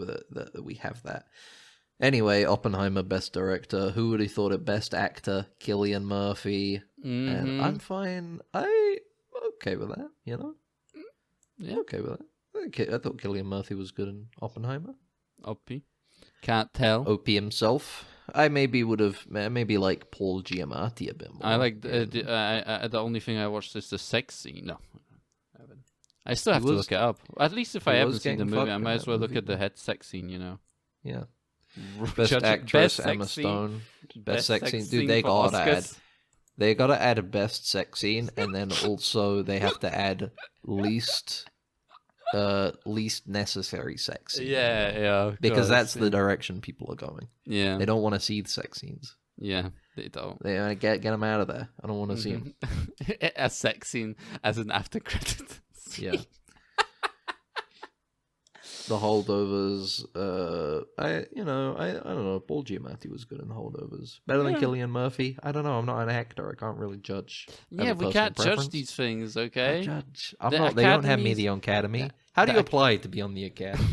we have that. Anyway, Oppenheimer, Best Director. Who would have thought it? Best Actor, Cillian Murphy. And I'm fine. I'm okay with that, you know? Yeah. Okay with that. I thought Cillian Murphy was good in Oppenheimer. Opie. Can't tell. Opie himself. I maybe would have, maybe like Paul Giamatti a bit more. I like, the only thing I watched is the sex scene. No, I haven't. I still have to look it up. At least if I haven't seen the movie, I might as well look at the head sex scene, you know? Yeah. Best actress, Emma Stone. Best sex scene. Dude, they gotta add a best sex scene, and then also they have to add least necessary sex scene. Yeah. Because that's the direction people are going. Yeah. They don't want to see the sex scenes. Yeah, they don't. They want to get them out of there. I don't want to see them. A sex scene as an after credit scene. Yeah. The Holdovers, I don't know. Paul Giamatti was good in The Holdovers. Better than Cillian Murphy. I don't know. I'm not an actor. I can't really judge. Yeah, we can't judge these things, okay? Judge. They don't have me the Academy. How do you apply to be on the Academy?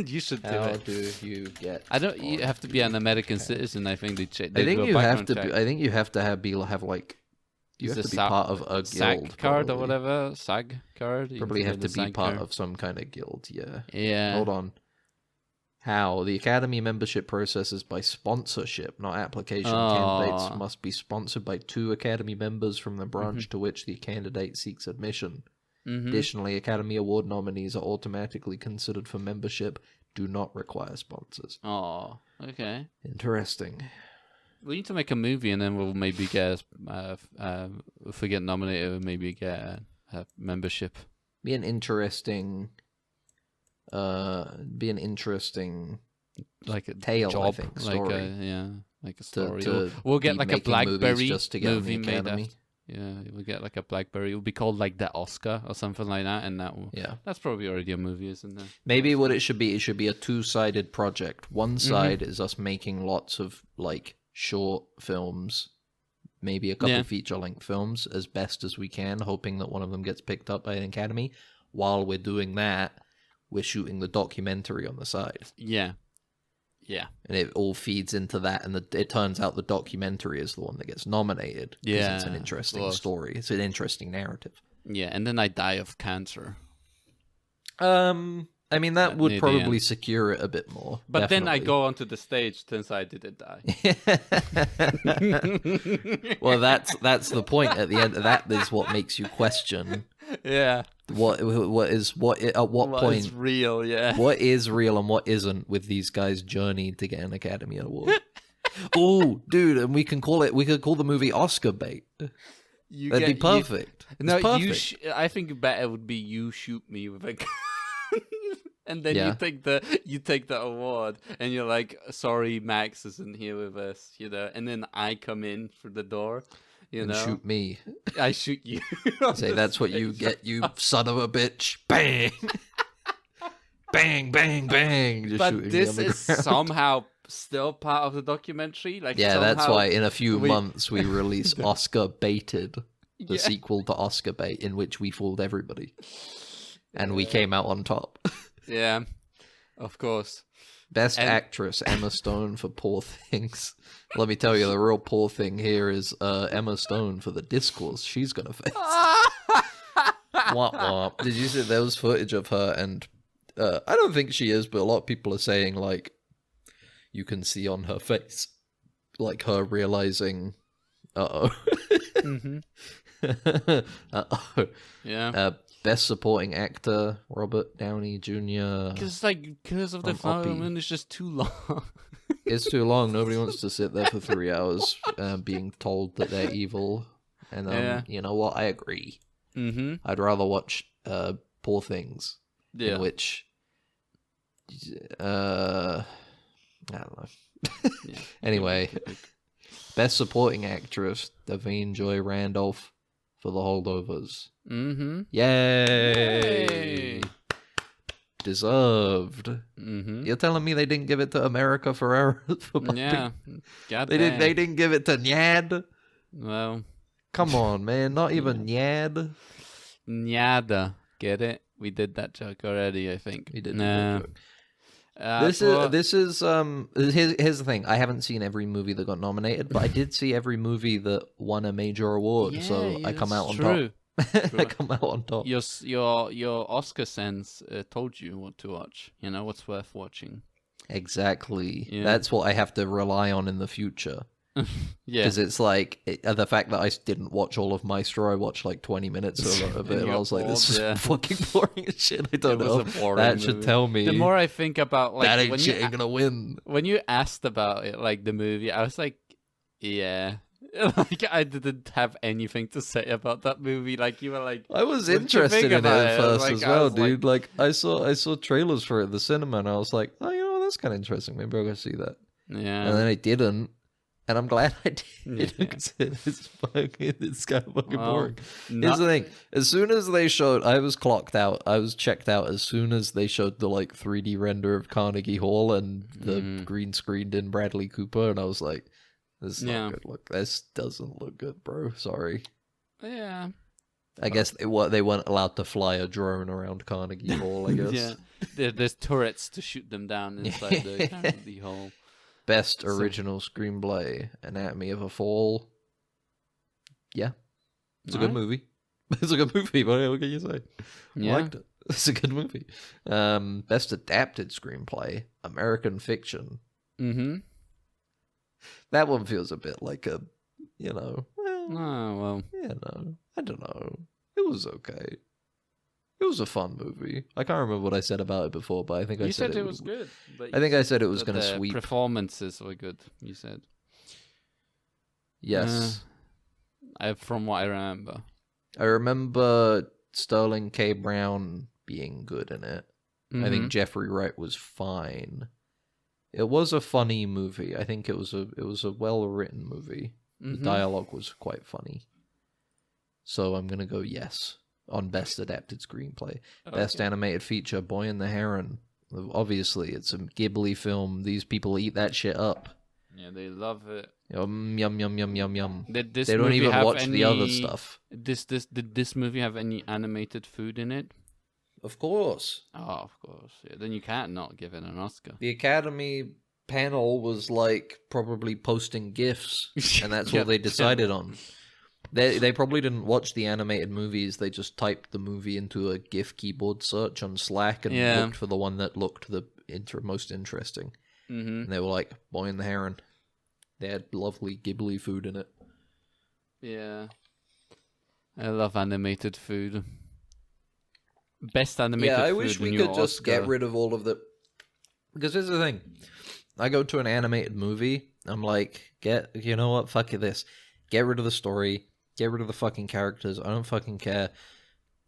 You should do How it. do you get? You have to be an American citizen. I think they I think you have to. I think you have to have like. You have to be part of a guild. SAG card or whatever. SAG card. Probably have to be part of some kind of guild, yeah. Yeah. Hold on. How? The Academy membership process is by sponsorship, not application. Candidates must be sponsored by 2 Academy members from the branch to which the candidate seeks admission. Additionally, Academy Award nominees are automatically considered for membership, do not require sponsors. Oh, okay. Interesting. We need to make a movie, and then we'll maybe get if we get nominated, we'll maybe get a membership. Be an interesting, like a tale, job, I think, story. Like a story. To we'll get like a BlackBerry just to get movie on the made. Academy. We'll get like a BlackBerry. It'll be called like the Oscar or something like that, and that's probably already a movie, isn't it? Maybe what it should be a 2-sided project. One side is us making lots of like short films, maybe a couple feature-length films as best as we can, hoping that one of them gets picked up by an Academy. While we're doing that, we're shooting the documentary on the side. Yeah. And it all feeds into that, and it turns out the documentary is the one that gets nominated. Because it's an interesting story. It's an interesting narrative. Yeah, and then I die of cancer. I mean, that would probably secure it a bit more. But then I go onto the stage since I didn't die. Well, that's the point. At the end, that is what makes you question. Yeah. At what point is real? Yeah. What is real and what isn't with these guys' journey to get an Academy Award? Oh, dude, and we could call the movie Oscar bait. That'd be perfect. I think better would be you shoot me with a gun. And then you take the award, and you're like, sorry, Max isn't here with us, you know. And then I come in through the door, you know. Shoot me. I shoot you. Say that's what you get, you son of a bitch! Bang, bang, bang, bang. Just but this is somehow still part of the documentary. Like that's why in a few months we release Oscar Baited, the sequel to Oscar Bait, in which we fooled everybody. And we came out on top. Yeah, of course. Best actress, Emma Stone for Poor Things. Let me tell you, the real poor thing here is Emma Stone for The Discourse she's going to face. Womp womp. Did you see there was footage of her? And I don't think she is, but a lot of people are saying, like, you can see on her face, like, her realizing, uh-oh. Uh-oh. Yeah. Best Supporting Actor, Robert Downey Jr. Because of the film, and it's just too long. It's too long. Nobody wants to sit there for 3 hours being told that they're evil. And you know what? I agree. I'd rather watch Poor Things, in which I don't know. Anyway, Best Supporting Actress, Davine Joy Randolph for the holdovers. Mm-hmm. Yay! Deserved. Mm-hmm. You're telling me they didn't give it to America Ferrera for pumping? Yeah. God They damn. didn't give it to Nyad? Well, Come on, man. Not even Nyad. Nyada. Get it? We did that joke already, I think. We did Nah. that joke. Here's the thing. I haven't seen every movie that got nominated, but I did see every movie that won a major award, so I come out on top. I come out on top. Your Oscar sense told you what to watch. You know what's worth watching. Exactly. Yeah. That's what I have to rely on in the future. Yeah. Because it's like the fact that I didn't watch all of Maestro, I watched like 20 minutes of it, and I was like, "This is fucking boring as shit." I don't know. That should tell me. The more I think about like that ain't when shit you ain't gonna win. when you asked about it, like the movie, I was like, yeah. Like I didn't have anything to say about that movie. Like you were like, I was what did you interested think in it about at it? first Like, as I well, was dude. Like I saw trailers for it at the cinema, and I was like, oh, you know, that's kind of interesting. Maybe I'll go see that. Yeah. And then I didn't, and I'm glad I did. Yeah. It's kind of fucking Well, boring. Here's the thing: as soon as they showed, I was clocked out. I was checked out as soon as they showed the like 3D render of Carnegie Hall and the green screened in Bradley Cooper, and I was like, "This is not good. Look, this doesn't look good, bro. Sorry." Yeah. I guess they weren't allowed to fly a drone around Carnegie Hall. I guess. Yeah. There's turrets to shoot them down inside the Carnegie Hall. Best original screenplay, Anatomy of a Fall. Yeah, it's a good movie. It's a good movie. What can you say? I liked it. It's a good movie. Best adapted screenplay, American Fiction. Mm-hmm. That one feels a bit like a, well, Oh well. I don't know. It was okay. It was a fun movie. I can't remember what I said about it before, but I think I said it was good. But I think I said it was going to sweep. Performances were good. You said. Yes. From what I remember. I remember Sterling K. Brown being good in it. I think Jeffrey Wright was fine. It was a funny movie. I think it was a well written movie. The dialogue was quite funny. So I'm gonna go yes on best adapted screenplay. Okay. Best animated feature, Boy and the Heron. Obviously, it's a Ghibli film. These people eat that shit up. Yeah, they love it. Yum yum yum yum yum yum. Did they don't even watch the other stuff. Did this movie have any animated food in it? Of course. Oh, of course. Yeah, then you can't not give it an Oscar. The Academy panel was like probably posting GIFs, and that's what they decided on. They probably didn't watch the animated movies. They just typed the movie into a GIF keyboard search on Slack and looked for the one that looked the most interesting. And they were like, Boy and the Heron. They had lovely Ghibli food in it. Yeah. I love animated food. Best animated food. Yeah, I wish we could just get rid of all of the... Because here's the thing. I go to an animated movie, I'm like, you know what, fuck this. Get rid of the story, get rid of the fucking characters, I don't fucking care.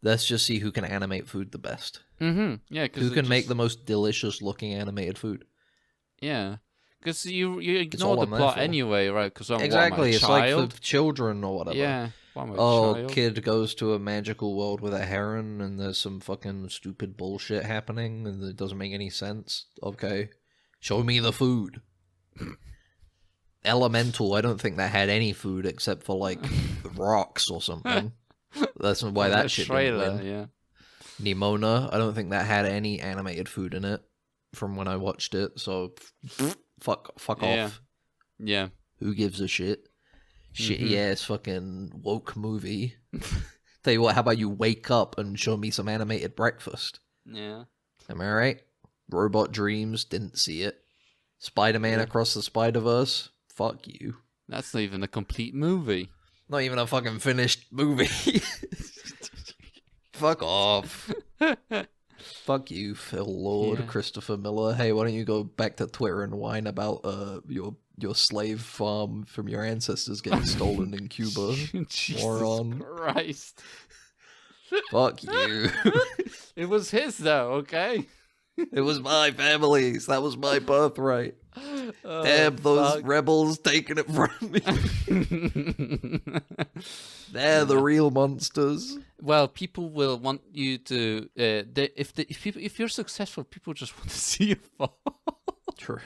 Let's just see who can animate food the best. Yeah, who can make the most delicious looking animated food. Yeah. Because you ignore the plot anyway, right? Because exactly, it's like for children or whatever. Yeah. Kid goes to a magical world with a heron and there's some fucking stupid bullshit happening and it doesn't make any sense. Okay. Show me the food. Elemental, I don't think that had any food except for like rocks or something. That's why that shit didn't win. Yeah. Nimona, I don't think that had any animated food in it from when I watched it, so fuck off. Yeah. Who gives a shit? Shitty ass fucking woke movie. Tell you what, how about you wake up and show me some animated breakfast? Yeah. Am I right? Robot Dreams, didn't see it. Spider-Man Across the Spider-Verse, fuck you. That's not even a complete movie. Not even a fucking finished movie. Fuck off. Fuck you, Phil Lord, Christopher Miller. Hey, why don't you go back to Twitter and whine about your slave farm from your ancestors getting stolen in Cuba? Jesus Moron. Christ. Fuck you. It was his though, okay? It was my family's. That was my birthright. Damn those rebels taking it from me. They're the real monsters. Well, people will want you to. If you're successful, people just want to see you fall. True.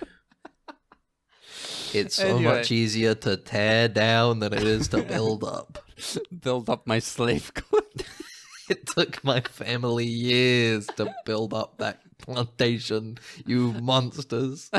It's so much easier to tear down than it is to build up. Build up my slave colony. It took my family years to build up that plantation, you monsters.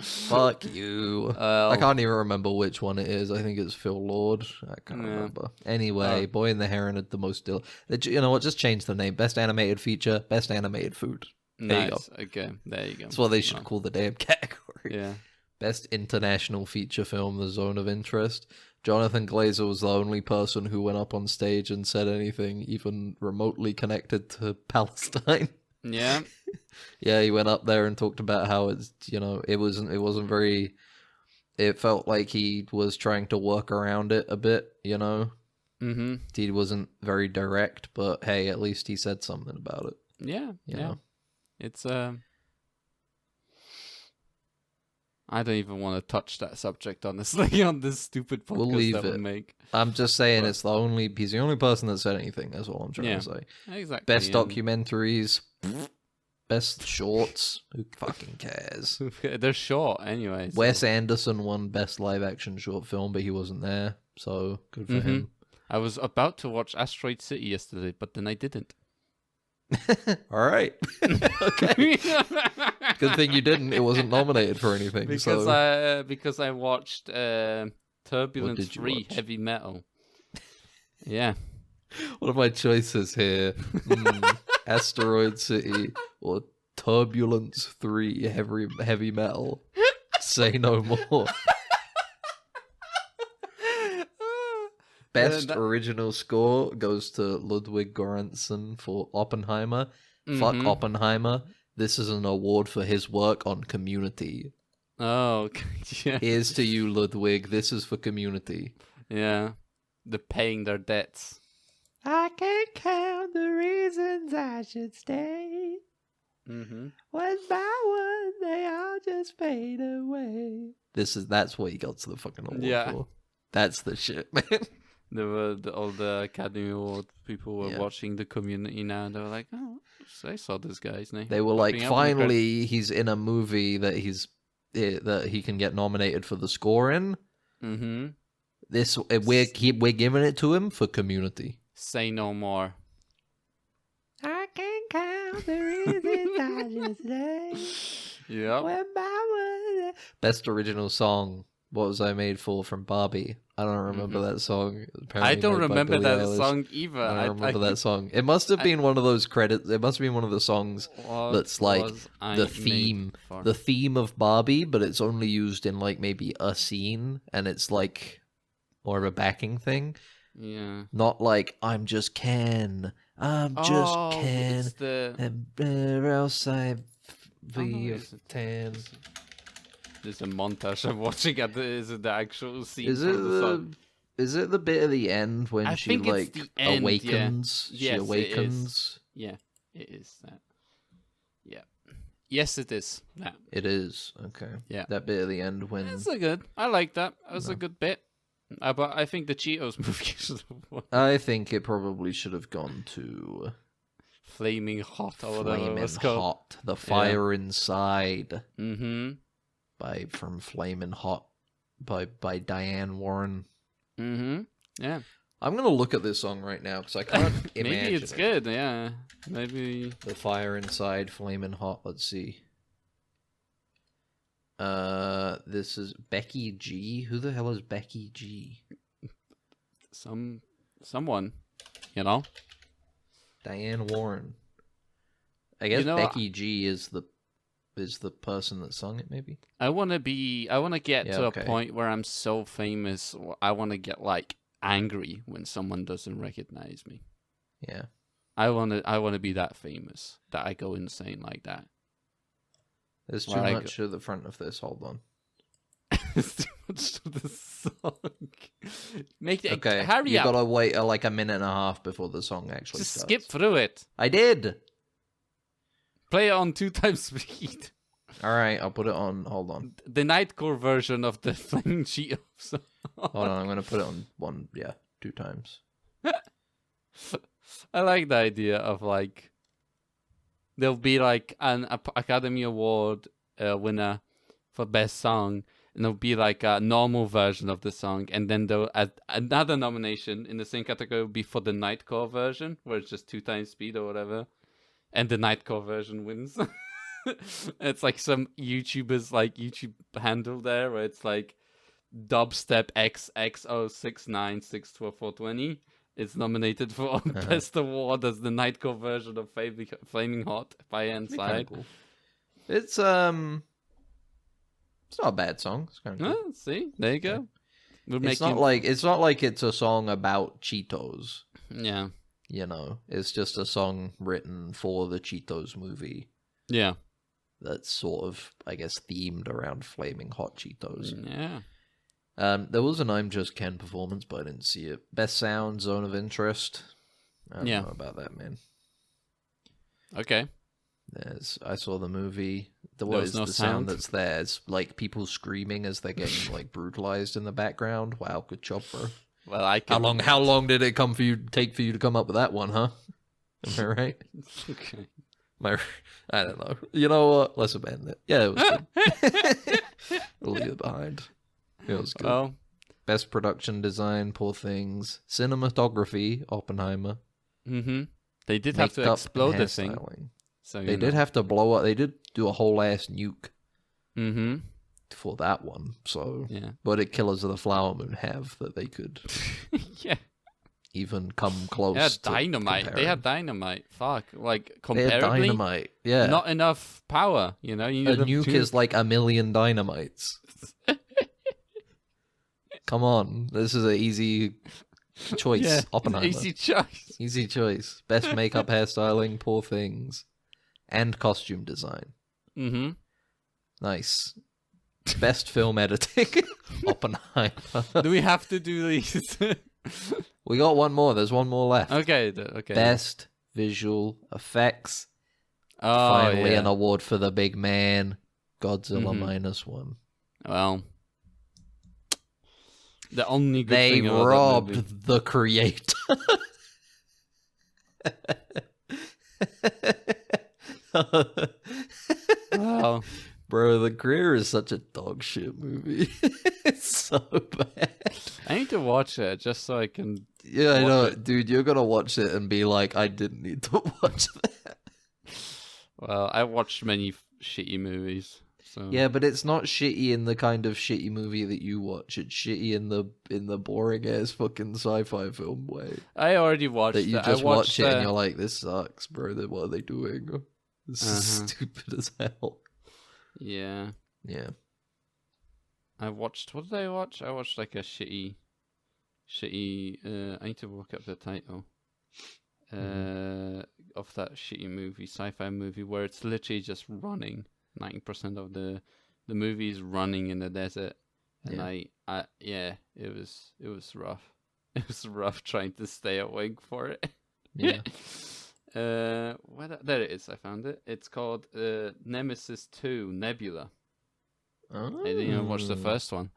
Fuck you. I can't even remember which one it is. I think it's Phil Lord. I can't remember. Anyway, Boy and the Heron had the most... You know what? Just change the name. Best animated feature, best animated food. There you go. Okay, there you go. That's what they should call the damn category. Yeah. Best international feature film, The Zone of Interest. Jonathan Glazer was the only person who went up on stage and said anything even remotely connected to Palestine. Yeah. Yeah, he went up there and talked about how it's, it wasn't very... It felt like he was trying to work around it a bit, Mm-hmm. He wasn't very direct, but hey, at least he said something about it. Yeah, You know? It's, I don't even want to touch that subject, honestly, on this stupid podcast We'll leave that we it. make. I'm just saying he's the only person that said anything, that's all I'm trying to say. Exactly. Best documentaries, best shorts, who fucking cares? They're short anyway. So. Wes Anderson won best live action short film, but he wasn't there, so good for him. I was about to watch Asteroid City yesterday, but then I didn't. All right. Okay. Good thing you didn't. It wasn't nominated for anything. Because I watched Turbulence 3 watch? Heavy Metal. Yeah. What are my choices here? Asteroid City or Turbulence 3 Heavy Metal? Say no more. Best original score goes to Ludwig Göransson for Oppenheimer. Fuck Oppenheimer. This is an award for his work on Community. Oh, okay. Yeah. Here's to you, Ludwig. This is for Community. Yeah. They're paying their debts. I can't count the reasons I should stay. Mm-hmm. One by one, they all just fade away. That's what he got to the fucking award for. That's the shit, man. All the Academy Award people were watching the Community now, and they were like, "Oh, I saw this guy's name." They were like, "Finally, he's in a movie that he can get nominated for the score in." Mm-hmm. We're giving it to him for Community. Say no more. I can't count the reasons I just say. Yeah. Best original song. What was I made for from Barbie? I don't remember that song. I don't remember that Eilish. song either. I don't remember that song. It must have been one of those credits. It must have been one of the songs that's like the theme of Barbie, but it's only used in like maybe a scene, and it's like more of a backing thing. Yeah. Not like I'm just Ken. I'm just Ken. It's the... And where else I be tan. There's a montage I'm watching at is it the actual scene is from the song? Is it the bit at the end when she like the end, awakens? Yeah. She Yes, awakens. Yeah, it is that. Yeah. Yes, it is. That. It is. Okay. Yeah. That bit at the end when It's a good. I like that. That was a good bit. But I think the Cheetos movie should have won. I think it probably should have gone to Flaming Hot or whatever it Flaming was called. Hot. The Fire Inside. Mm-hmm. From Flamin' Hot by Diane Warren. Mm-hmm. Yeah. I'm gonna look at this song right now because I can't imagine. Maybe it's good. Yeah. Maybe The Fire Inside, Flamin' Hot. Let's see. This is Becky G. Who the hell is Becky G? someone, you know. Diane Warren. I guess Becky G is the person that sung it, maybe? I want to get to a point where I'm so famous, I want to get, like, angry when someone doesn't recognize me. Yeah. I want to be that famous, that I go insane like that. There's too much at the front of this, hold on. There's too much to the song. Make it, okay, hurry up. You gotta wait like a minute and a half before the song actually starts. Skip through it. I did! Play it on 2 times speed. All right, I'll put it on. Hold on. The Nightcore version of the Flaming Cheeto song. Hold on, I'm going to put it on 2 times. I like the idea of like there'll be like an Academy Award winner for best song, and there'll be like a normal version of the song, and then there'll another nomination in the same category will be for the Nightcore version, where it's just 2 times speed or whatever, and the Nightcore version wins. It's like some YouTuber's like YouTube handle there, where it's like Dubstep XX06962420. It's nominated for Best Award as the Nightcore version of Flaming Hot by Inside. Cool. It's not a bad song. It's kind of cool. See, there you go. It's not like it's a song about Cheetos. Yeah. You know, it's just a song written for the Cheetos movie. Yeah. That's sort of, I guess, themed around Flaming Hot Cheetos. Yeah. There was an I'm Just Ken performance, but I didn't see it. Best sound, Zone of Interest. I don't know about that, man. Okay. I saw the movie. There was no the sound that's there. It's like people screaming as they're getting like brutalized in the background. Wow, good job, bro. Well, How long did it take for you to come up with that one, huh? Am I right? Okay. I don't know. You know what? Let's abandon it. Yeah, it was good. We'll leave it behind. It was good. Well, best production design, Poor Things. Cinematography, Oppenheimer. Mm-hmm. They did have to explode the thing. So they did have to blow up. They did do a whole ass nuke. Mm-hmm. For that one. So, yeah. What did Killers of the Flower Moon have that they could yeah. even come close They had to dynamite. comparing? They had dynamite. Fuck. Like, They had comparably, dynamite. Yeah. not enough power, you know? You A nuke is like 1,000,000 dynamites. Come on. This is an easy choice. Yeah, Oppenheimer. easy choice. Easy choice. Best makeup, hairstyling, Poor Things, and costume design. Mm-hmm. Nice. Best film editing, Oppenheimer. Do we have to do these? We got one more. There's one more left. Okay. Okay. Best visual effects. Oh, Finally, yeah. an award for the big man. Godzilla -1. Well, the only good They thing about that robbed movie. the creator. Wow. Bro, The Creator is such a dog shit movie. It's so bad. I need to watch it just so I can. Yeah, I know. it. Dude, you're gonna watch it and be like, I didn't need to watch that. Well, I watched many shitty movies. So. Yeah, but it's not shitty in the kind of shitty movie that you watch. It's shitty in the boring ass fucking sci-fi film way. I already watched That you it. just I watched watch it and you're like, this sucks, bro. What are they doing? This is stupid as hell. Yeah. Yeah. I watched. What did I watch? I watched like a shitty. I need to look up the title. Of that shitty movie, sci-fi movie, where it's literally just running. 90% of the movie is running in the desert, and it was rough. It was rough trying to stay awake for it. Yeah. There it is. I found it. It's called Nemesis 2 Nebula. Oh. I didn't even watch the first one.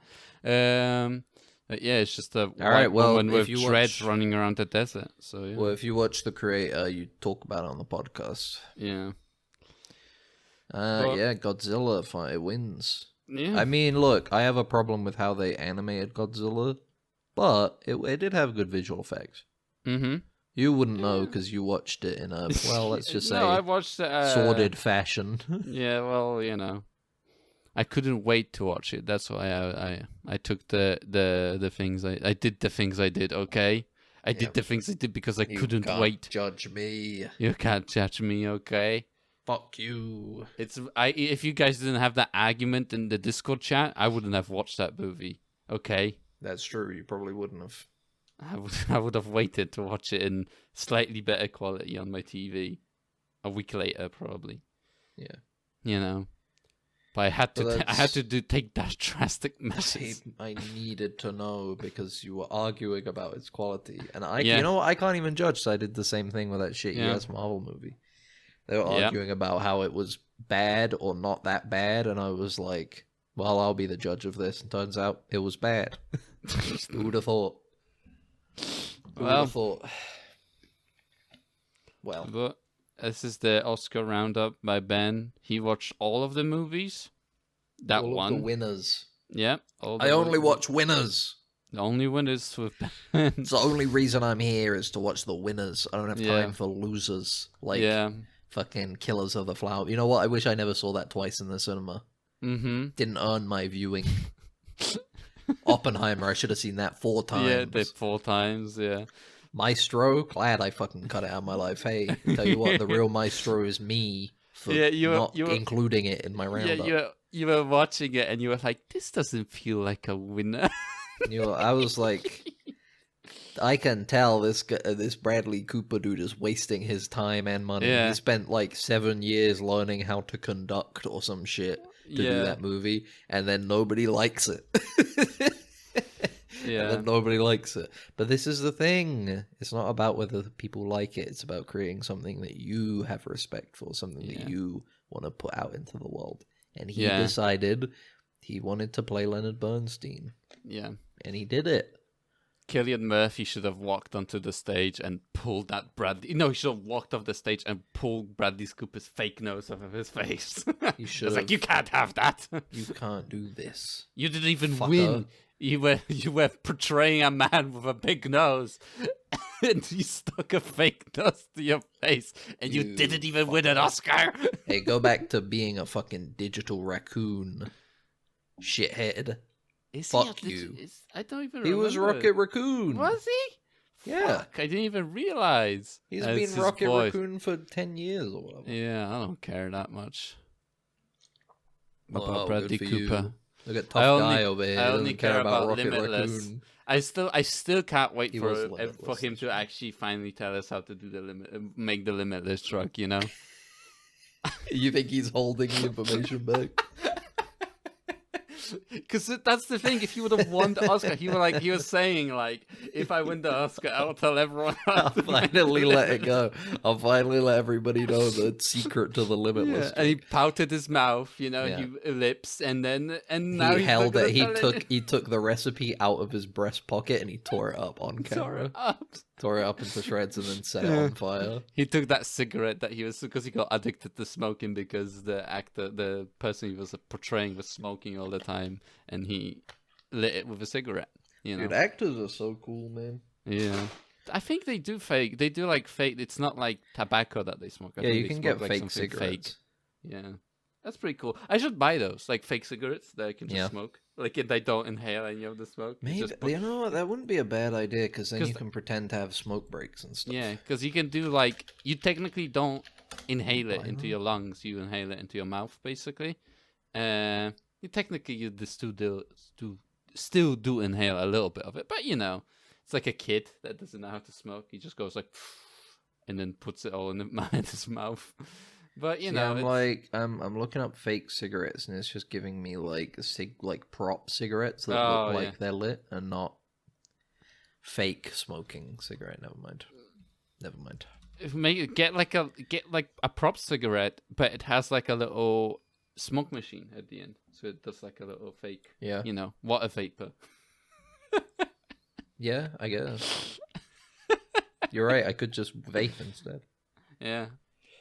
But yeah, it's just a right, well, woman with if you dreads watch- running around the desert. So yeah. Well, if you watch The Creator, you talk about it on the podcast. Yeah. Yeah, Godzilla it wins. Yeah. I mean, look, I have a problem with how they animated Godzilla, but it did have good visual effects. Mm-hmm. You wouldn't know because you watched it in a, well, let's just say, I watched it, sordid fashion. Yeah, well, you know, I couldn't wait to watch it. That's why I took the things I did the things I did. Okay, I did the things I did because I couldn't wait. Judge me. You can't judge me. Okay. Fuck you. If you guys didn't have that argument in the Discord chat, I wouldn't have watched that movie. Okay. That's true. You probably wouldn't have. I would have waited to watch it in slightly better quality on my TV a week later, probably. Yeah. You know. But I had to take that drastic measures. I needed to know because you were arguing about its quality, and Yeah. you know what? I can't even judge. So I did the same thing with that shitty Yeah. ass Marvel movie. They were Yeah. arguing about how it was bad or not that bad, and I was like, well, I'll be the judge of this. And turns out it was bad. Who would have thought? Who would have thought? Well, But this is the Oscar roundup by Ben. He watched all of the movies. That all one. of the winners. Yeah. I only watch winners. The only winners with Ben. It's the only reason I'm here is to watch the winners. I don't have time for losers. Like, fucking Killers of the Flower. You know what? I wish I never saw that twice in the cinema. Mm-hmm. Didn't earn my viewing. Oppenheimer, I should have seen that 4 times. Yeah, they 4 times, yeah. Maestro, glad I fucking cut it out of my life. Hey, tell you what, the real Maestro is me for not including it in my roundup. Yeah, you were watching it and you were like, this doesn't feel like a winner. I was like, I can tell this Bradley Cooper dude is wasting his time and money. Yeah. He spent like 7 years learning how to conduct or some shit to do that movie, and then nobody likes it. And then nobody likes it. But this is the thing. It's not about whether people like it. It's about creating something that you have respect for, something that you want to put out into the world. And he decided he wanted to play Leonard Bernstein. Yeah. And he did it. Cillian Murphy should have walked onto the stage and pulled that Bradley... No, he should have walked off the stage and pulled Bradley Cooper's fake nose off of his face. He should have. Like, you can't have that. You can't do this. You didn't even win. You were portraying a man with a big nose, and you stuck a fake nose to your face, and you didn't even win an Oscar. Hey, go back to being a fucking digital raccoon, shithead. Fuck you. I don't even. He was Rocket Raccoon. Was he? Yeah. Fuck, I didn't even realize. He's been Rocket Raccoon for 10 years or whatever. Yeah, I don't care that much Well, about Bradley good for Cooper. You. Look at tough guy over here. I only care about Rocket Limitless. Raccoon. I still can't wait for Limitless, him to actually finally tell us how to do make the Limitless truck. You know. You think he's holding the information back? Because that's the thing. If he would have won the Oscar, he was saying like, if I win the Oscar, I'll tell everyone. I'll finally let it go. I'll finally let everybody know the secret to the Limitless. Yeah, and he pouted his mouth, he lips, and now he held it. He took the recipe out of his breast pocket and he tore it up on camera. Tore it up into shreds and then set it on fire. He took that cigarette that because he got addicted to smoking because the person he was portraying was smoking all the time, and he lit it with a cigarette. You know, dude, actors are so cool, man. Yeah, I think they do fake. They do like fake. It's not like tobacco that they smoke. You can get fake cigarettes. Fake. Yeah, that's pretty cool. I should buy those, like fake cigarettes that I can just smoke. Like if they don't inhale any of the smoke. Maybe you know what? That wouldn't be a bad idea because then you can pretend to have smoke breaks and stuff. Yeah, because you can do you technically don't inhale it into your lungs. You inhale it into your mouth, basically. You still do inhale a little bit of it, but it's like a kid that doesn't know how to smoke. He just goes like, and then puts it all in his mouth. But I'm looking up fake cigarettes, and it's just giving me like prop cigarettes that look like they're lit and not fake smoking cigarette. Never mind. Get like a prop cigarette, but it has like a little smoke machine at the end, so it does like a little fake. Yeah. Water vapor. Yeah, I guess. You're right. I could just vape instead. Yeah.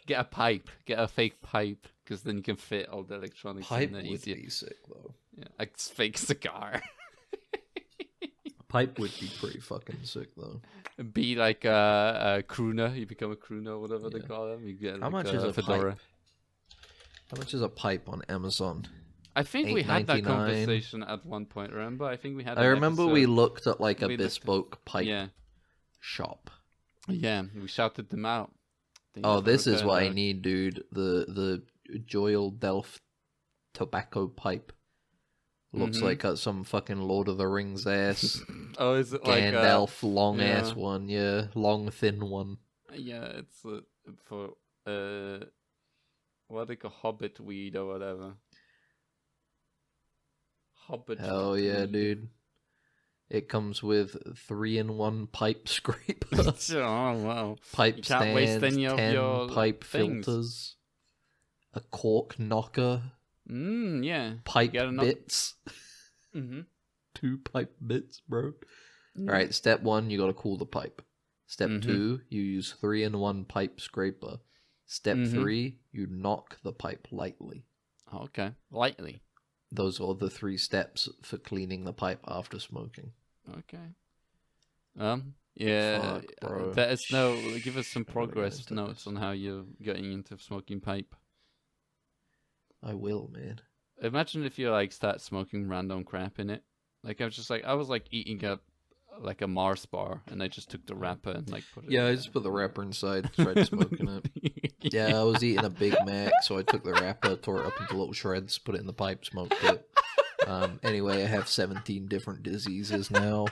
Get a fake pipe, because then you can fit all the electronics in there easier. Pipe would be sick, though. Yeah, a fake cigar. Pipe would be pretty fucking sick, though. Be like a crooner. You become a crooner, whatever they call them. You get how much is a fedora. Pipe? How much is a pipe on Amazon? I think we had that conversation at one point. Remember? I remember we looked at like a bespoke pipe shop. Yeah, we shouted them out. Oh, this is what I need, dude. The Joyle Delft tobacco pipe. Looks like some fucking Lord of the Rings ass. Oh, is it Gandalf long ass one? Yeah, long thin one. Yeah, it's for what they call hobbit weed or whatever. Hobbit. Hell yeah, dude. It comes with 3-in-1 pipe scraper, Oh wow! pipe You can't waste stand, any of 10 your pipe things. filters, a cork knocker, Yeah. pipe You gotta knock- bits. Mm-hmm. 2 pipe bits, bro. Yeah. Alright, step 1, you gotta cool the pipe. Step Mhm. 2, you use 3-in-1 pipe scraper. Step Mhm. 3, you knock the pipe lightly. Okay. Lightly. Those are the 3 steps for cleaning the pipe after smoking. Okay. Yeah. Fuck, bro. Let us know. Give us some I gotta go progress into notes this. on how you're getting into smoking pipe. I will, man. Imagine if you like start smoking random crap in it. Like I was like eating a Mars bar, and I just took the wrapper and like put it. Yeah, in I there. just put the wrapper inside, tried smoking it. Yeah, I was eating a Big Mac, so I took the wrapper, tore it up into little shreds, put it in the pipe, smoked it. Anyway, I have 17 different diseases now.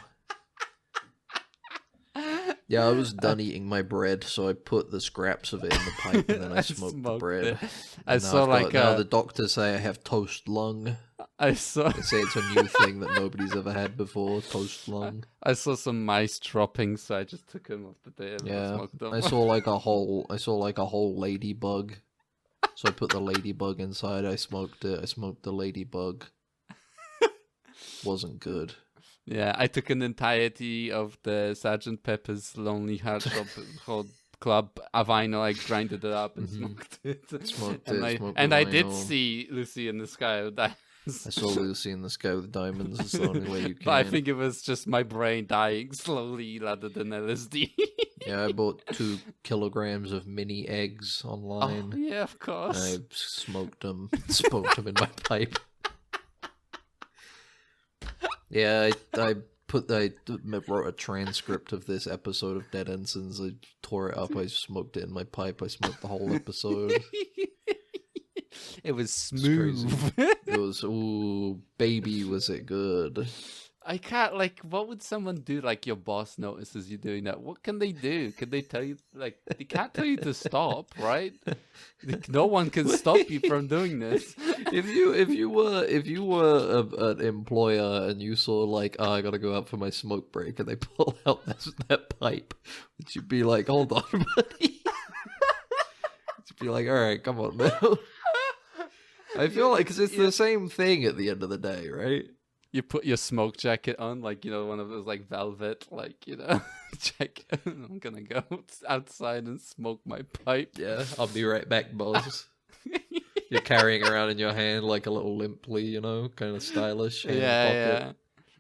Yeah, I was done eating my bread, so I put the scraps of it in the pipe, and then I smoked the bread. it. And now saw I've like now the doctors say I have toast lung. I saw They say it's a new thing that nobody's ever had before, toast lung. I saw some mice dropping, so I just took them off the table and Yeah, smoked them. I saw like a whole ladybug. So I put the ladybug inside. I smoked it. I smoked the ladybug. Wasn't good. Yeah, I took an entirety of the Sergeant Pepper's Lonely Hearts Club vinyl. I grinded it up and smoked it. Smoked and it, I, smoked and the I did vinyl. see Lucy in the Sky with that. I saw Lucy in the Sky with Diamonds. It's the only way you can. But I think it was just my brain dying slowly rather than LSD. Yeah, I bought 2 kilograms of mini eggs online. Oh, yeah, of course. I smoked them in my pipe. Yeah, I wrote a transcript of this episode of Dead Ensigns. I tore it up. I smoked it in my pipe. I smoked the whole episode. It was It's smooth. It was, ooh, baby, was it good. I can't, like, what would someone do, like, your boss notices you doing that? What can they do? Can they tell you, like, they can't tell you to stop, right? No one can stop you from doing this. If you were an employer and you saw like, oh, I gotta go out for my smoke break, and they pull out that pipe, would you be like, hold on, buddy? Would you be like, all right, come on now? I feel like because it's the same thing at the end of the day, right? You put your smoke jacket on, like, you know, one of those, like, velvet, like, you know, jacket. I'm gonna go outside and smoke my pipe. Yeah, I'll be right back, boss. You're carrying around in your hand like a little limply, you know, kind of stylish. Hand pocket,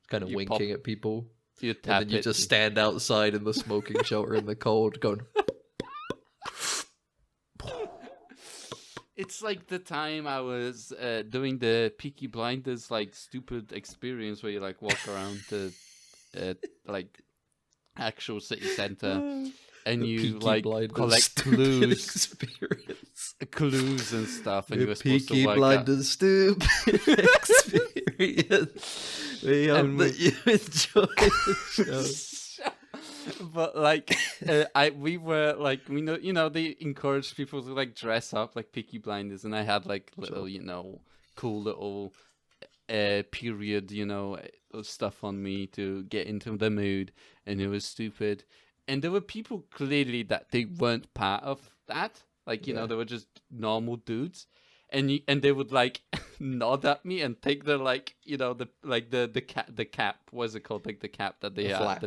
kind of You winking at people. You And tap then you it. just stand outside in the smoking shelter in the cold, going. It's like the time I was doing the Peaky Blinders, like, stupid experience where you, like, walk around the, like, actual city center and The you, Peaky like, Blinders collect stupid clues and stuff, and you The were supposed to Peaky work Blinders stupid experience. We hope And that you enjoy the show. But like, we were like, we know, you know, they encouraged people to like dress up like Peaky Blinders, and I had like little, you know, cool little period, you know, stuff on me to get into the mood, and it was stupid. And there were people clearly that they weren't part of that, like, you know, they were just normal dudes. And they would like nod at me and take their like, you know, the cap, what's it called, like the cap that they had,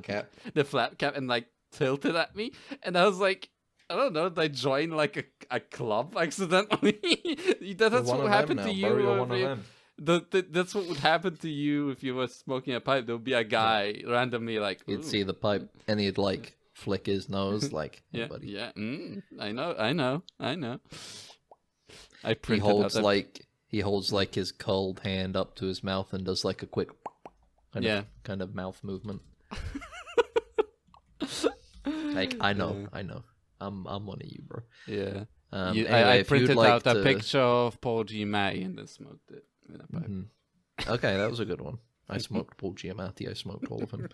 the flat cap, and like tilt it at me, and I was like, I don't know, did I join like a club accidentally? That's what happened to you. That's what would happen to you if you were smoking a pipe. There would be a guy randomly like, You'd see the pipe, and he'd like flick his nose, like, hey, buddy. Yeah, I know. I He printed holds out he holds like his curled hand up to his mouth and does like a quick kind of mouth movement. Like, I know. I'm one of you, bro. Yeah. Anyway, I if you'd printed like out a to- picture of Paul Giamatti and then smoked it in a pipe. Mhm. Okay, that was a good one. I smoked Paul Giamatti. I smoked all of him.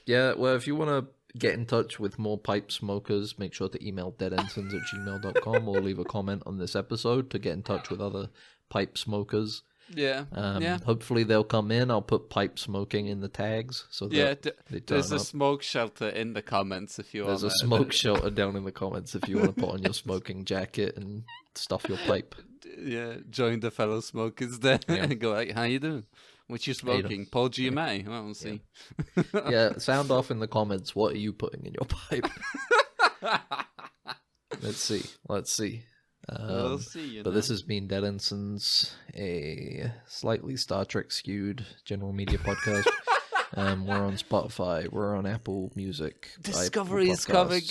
Yeah, well, if you want to get in touch with more pipe smokers, make sure to email deadensigns@gmail.com or leave a comment on this episode to get in touch with other pipe smokers. Yeah. Yeah. Hopefully they'll come in. I'll put pipe smoking in the tags so that they turn there's a up. smoke shelter in the comments if you want. There's a smoke shelter down in the comments if you want to put on your smoking jacket and stuff your pipe. Yeah, join the fellow smokers there and go like, how you doing? What you smoking? Paul GMA? Well, we'll see. Yeah, sound off in the comments. What are you putting in your pipe? Let's see. We'll see. But this has been Dead Ensigns, a slightly Star Trek skewed general media podcast. We're on Spotify. We're on Apple Music. Discovery is coming.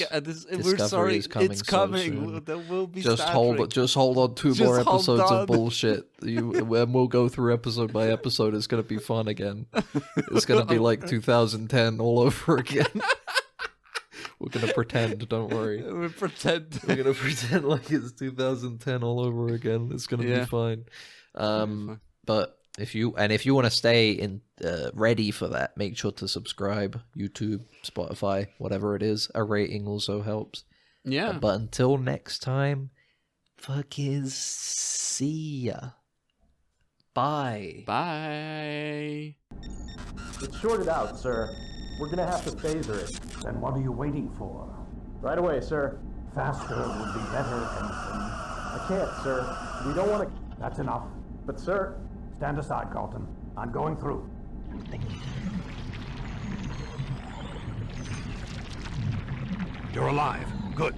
We're sorry, it's coming. There will be. Just hold on. Two more episodes of bullshit. And we'll go through episode by episode. It's gonna be fun again. It's gonna be like 2010 all over again. We're gonna pretend. Don't worry. We're gonna pretend like it's 2010 all over again. It's gonna be fine. But if you want to stay ready for that, make sure to subscribe. YouTube, Spotify, whatever it is. A rating also helps. Yeah. But until next time, fucking see ya. Bye. Bye. It's shorted out, sir. We're gonna have to phaser it. Then what are you waiting for? Right away, sir. Faster would be better, Ensign. I can't, sir. We don't want to... That's enough. But, sir... Stand aside, Carlton. I'm going through. You're alive. Good.